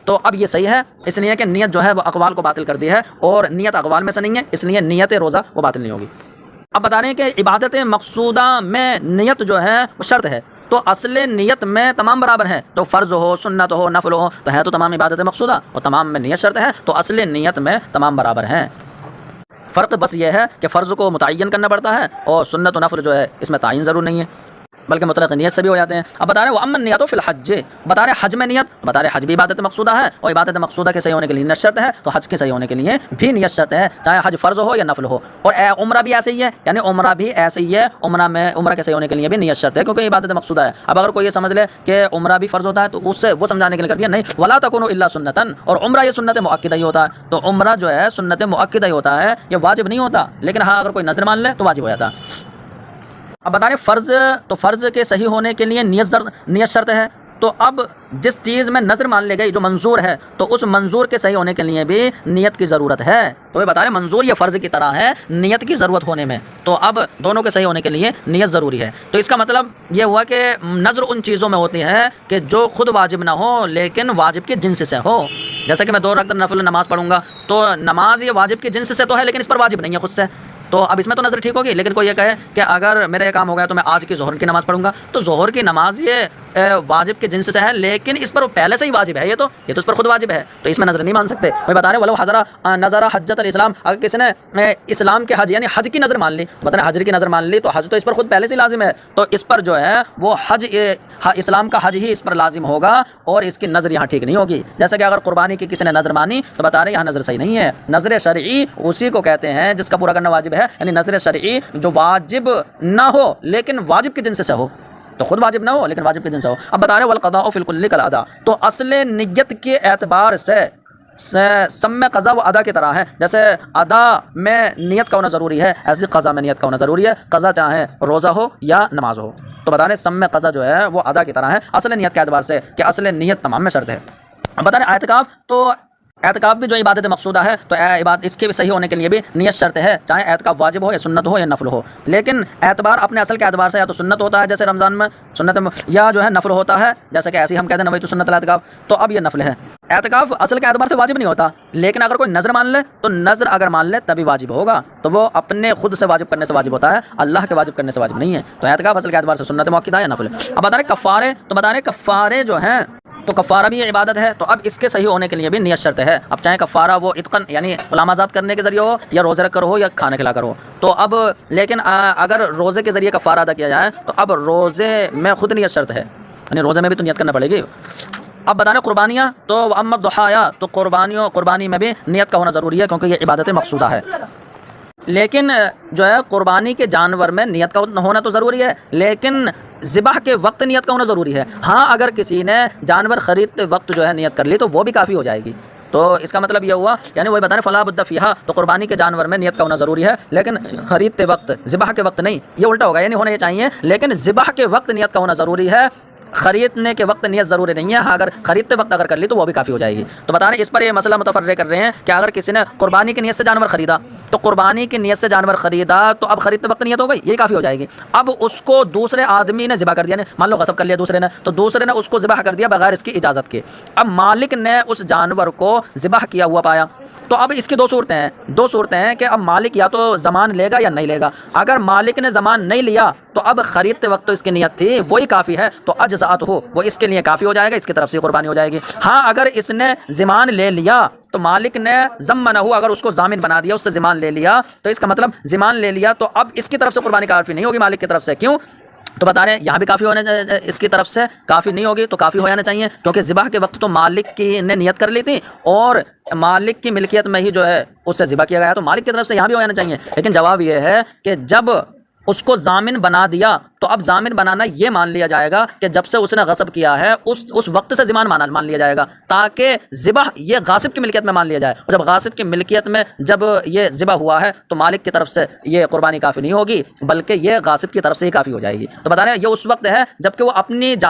تو اب یہ صحیح ہے، اس لیے کہ نیت جو ہے وہ اقوال کو باطل کرتی ہے اور نیت اقوال میں سے نہیں ہے، اس لیے نیت روزہ وہ باطل نہیں ہوگی۔ اب بتا رہے ہیں کہ عبادت مقصودہ میں نیت جو ہے وہ شرط ہے، تو اصل نیت میں تمام برابر ہیں، تو فرض ہو سنت ہو نفل ہو تو ہے تو تمام عبادت مقصودہ، اور تمام میں نیت شرط ہے، تو اصل نیت میں تمام برابر ہیں۔ فرق بس یہ ہے کہ فرض کو متعین کرنا پڑتا ہے اور سنت و نفل جو ہے اس میں تعین ضرور نہیں ہے، بلکہ مطلق نیت سے بھی ہو جاتے ہیں۔ اب بتا رہے ہیں وَأَمَّا النِّيَّةُ فِي الْحَجِّ، بتا رہے ہیں حج میں نیت، بتا رہے ہیں حج بھی عبادت مقصودہ ہے اور عبادت مقصودہ کے صحیح ہونے کے لیے نیت شرط ہے، تو حج کے صحیح ہونے کے لیے بھی نیت شرط ہے، چاہے حج فرض ہو یا نفل ہو۔ اور عمرہ بھی ایسے ہی ہے، یعنی عمرہ بھی ایسے ہی ہے، عمرہ کے صحیح ہونے کے لیے بھی نیت شرط ہے کیونکہ عبادت مقصودہ ہے۔ اب اگر کوئی یہ سمجھ لے کہ عمرہ بھی فرض ہوتا ہے تو اس سے وہ سمجھانے کے لیے کر دیا نہیں وَلَا تَكُونُ إِلَّا سُنَّةً، اور عمرہ یہ سنت مؤکدہ ہی ہوتا ہے، تو عمرہ جو ہے سنت مؤکدہ ہی ہوتا ہے، یہ واجب نہیں ہوتا، لیکن ہاں اگر کوئی نظر مان لے تو واجب ہو جاتا ہے۔ اب بتا رہے فرض، تو فرض کے صحیح ہونے کے لیے نیت شرط ہے، تو اب جس چیز میں نظر مان لے گئی جو منظور ہے تو اس منظور کے صحیح ہونے کے لیے بھی نیت کی ضرورت ہے، تو یہ بتا رہے منظور یہ فرض کی طرح ہے نیت کی ضرورت ہونے میں، تو اب دونوں کے صحیح ہونے کے لیے نیت ضروری ہے۔ تو اس کا مطلب یہ ہوا کہ نظر ان چیزوں میں ہوتی ہے کہ جو خود واجب نہ ہو لیکن واجب کے جنس سے ہو، جیسے کہ میں 2 رکعت نفل نماز پڑھوں گا تو نماز یہ واجب کے جنس سے تو ہے لیکن اس پر واجب نہیں ہے خود سے، تو اب اس میں تو نظر ٹھیک ہوگی۔ لیکن کوئی یہ کہے کہ اگر میرا یہ کام ہو گیا تو میں آج کی ظہر کی نماز پڑھوں گا، تو ظہر کی نماز یہ واجب کے جنس سے ہے لیکن اس پر پہلے سے ہی واجب ہے، یہ تو اس پر خود واجب ہے، تو اس میں نظر نہیں مان سکتے۔ وہ بتا رہے ولو نظر حجت الاسلام، اگر کسی نے اسلام کے حج یعنی حج کی نظر مان لی، بتا رہے حج کی نظر مان لی تو حج تو اس پر خود پہلے سے لازم ہے، تو اس پر جو ہے وہ حج اسلام کا حج ہی اس پر لازم ہوگا اور اس کی نظر یہاں ٹھیک نہیں ہوگی۔ جیسے کہ اگر قربانی کی کسی نے نظر مانی تو بتا رہے یہاں نظر صحیح نہیں ہے، نظر شرعی اسی کو کہتے ہیں جس کا پورا کرنا واجب ہے، یعنی نظر شرعی جو واجب نہ ہو لیکن واجب کے جنس سے ہو، تو خود واجب نہ ہو لیکن واجب کے جنس سے ہو۔ اب بتا رہے والقضاء فی الکل کالاداء، تو اصل نیت کے اعتبار سے سم قضا و ادا کی طرح ہے، جیسے ادا میں نیت کا ہونا ضروری ہے ایسے قضا میں نیت کا ہونا ضروری ہے، قضا چاہے روزہ ہو یا نماز ہو، تو بتا رہے سم قضا جو ہے وہ ادا کی طرح ہے اصل نیت کے اعتبار سے کہ اصل نیت تمام میں شرط ہے۔ اب بتا رہے اعتکاف، تو اعتکاف بھی جو عبادت مقصودہ ہے تو اس کے بھی صحیح ہونے کے لیے بھی نیت شرط ہے، چاہے اعتکاف واجب ہو یا سنت ہو یا نفل ہو، لیکن اعتبار اپنے اصل کے اعتبار سے یا تو سنت ہوتا ہے جیسے رمضان میں سنت، یا جو ہے نفل ہوتا ہے جیسے کہ ایسے ہم کہتے ہیں نویت سنت الاعتکاف، تو اب یہ نفل ہے۔ اعتکاف اصل کے اعتبار سے واجب نہیں ہوتا، لیکن اگر کوئی نظر مان لے تو نظر اگر مان لے تبھی واجب ہوگا، تو وہ اپنے خود سے واجب کرنے سے واجب ہوتا ہے، اللہ کے واجب کرنے سے واجب نہیں ہے، تو اعتکاف اصل کے اعتبار سے سنت مؤکدہ یا نفل۔ اب بتا رہے کفارے، تو بتا رہے کفارے جو ہیں تو کفارہ بھی یہ عبادت ہے، تو اب اس کے صحیح ہونے کے لیے بھی نیت شرط ہے۔ اب چاہے کفارہ وہ اتقن یعنی غلام آزاد کرنے کے ذریعے ہو یا روزے رکھ کر ہو یا کھانے کھلا کر ہو، تو اب لیکن اگر روزے کے ذریعے کفارہ ادا کیا جائے تو اب روزے میں خود نیت شرط ہے، یعنی روزے میں بھی تو نیت کرنا پڑے گی۔ اب بتانا قربانیاں، تو اما الضحایا، تو قربانی میں بھی نیت کا ہونا ضروری ہے کیونکہ یہ عبادت مقصودہ ہے، لیکن جو ہے قربانی کے جانور میں نیت کا ہونا تو ضروری ہے لیکن ذبح کے وقت نیت کا ہونا ضروری ہے۔ ہاں اگر کسی نے جانور خریدتے وقت جو ہے نیت کر لی تو وہ بھی کافی ہو جائے گی، تو اس کا مطلب یہ ہوا یعنی وہی بتانے فلا بد فیہا، تو قربانی کے جانور میں نیت کا ہونا ضروری ہے لیکن خریدتے وقت ذبح کے وقت نہیں، یہ الٹا ہوگا، یعنی ہونا یہ چاہیے لیکن ذبح کے وقت نیت کا ہونا ضروری ہے خریدنے کے وقت نیت ضروری نہیں ہے، ہاں اگر خریدتے وقت اگر کر لی تو وہ بھی کافی ہو جائے گی۔ تو بتا رہے ہیں اس پر یہ مسئلہ متفرع کر رہے ہیں کہ اگر کسی نے قربانی کی نیت سے جانور خریدا تو قربانی کی نیت سے جانور خریدا تو اب خریدتے وقت نیت ہو گئی، یہ کافی ہو جائے گی۔ اب اس کو دوسرے آدمی نے ذبح کر دیا، مان لو غصب کر لیا دوسرے نے، تو دوسرے نے اس کو ذبح کر دیا بغیر اس کی اجازت کے۔ اب مالک نے اس جانور کو ذبح کیا ہوا پایا، تو اب اس کی دو صورتیں ہیں کہ اب مالک یا تو ضمان لے گا یا نہیں لے گا۔ اگر مالک نے ضمان نہیں لیا تو اب خریدتے وقت تو اس کی نیت تھی وہی کافی ہے، تو اجزاءت ہو، وہ اس کے لیے کافی ہو جائے گا، اس کی طرف سے قربانی ہو جائے گی۔ ہاں اگر اس نے ضمان لے لیا تو مالک نے ضمنہ ہو، اگر اس کو ضامن بنا دیا، اس سے ضمان لے لیا، تو اس کا مطلب ضمان لے لیا تو اب اس کی طرف سے قربانی کافی نہیں ہوگی مالک کی طرف سے۔ کیوں؟ تو بتا رہے ہیں یہاں بھی کافی ہونے، اس کی طرف سے کافی نہیں ہوگی تو کافی ہو جانا چاہیے، کیونکہ ذبح کے وقت تو مالک کی نے نیت کر لی تھی اور مالک کی ملکیت میں ہی جو ہے اس سے ذبح کیا گیا، تو مالک کی طرف سے یہاں بھی ہو جانا چاہیے۔ لیکن جواب یہ ہے کہ جب اس کو ضامن بنا دیا تو اب ضامن بنانا یہ مان لیا جائے گا کہ جب سے اس نے غصب کیا ہے اس وقت سے ضمان مان لیا جائے گا، تاکہ ذبح یہ غاصب کی ملکیت میں مان لیا جائے، اور جب غاصب کی ملکیت میں جب یہ ذبح ہوا ہے تو مالک کی طرف سے یہ قربانی کافی نہیں ہوگی بلکہ یہ غاصب کی طرف سے ہی کافی ہو جائے گی۔ تو بتا رہے ہیں یہ اس وقت ہے جب کہ وہ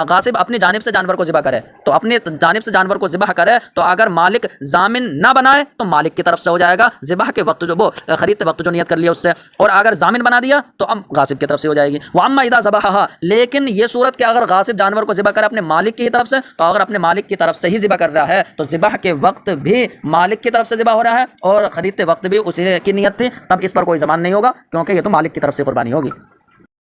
غاصب اپنی جانب سے جانور کو ذبح کرے، تو اپنی جانب سے جانور کو ذبح کرے تو اگر مالک ضامن نہ بنائے تو مالک کی طرف سے ہو جائے گا ذبح کے وقت جو وہ خریدتے وقت جو نیت کر لیا اس سے، اور اگر ضامن بنا دیا تو اب غاصب کی طرف سے ہو جائے گی۔ وَأَمَّا إِذَا ذَبَحَهَا، لیکن یہ صورت کہ اگر غاصب جانور کو ذبح کرے اپنے مالک کی طرف سے، تو اگر اپنے مالک کی طرف سے ہی ذبح کر رہا ہے تو ذبح کے وقت بھی مالک کی طرف سے ذبح ہو رہا ہے اور خریدتے وقت بھی اسی کی نیت تھی، تب اس پر کوئی ضمان نہیں ہوگا کیونکہ یہ تو مالک کی طرف سے قربانی ہوگی۔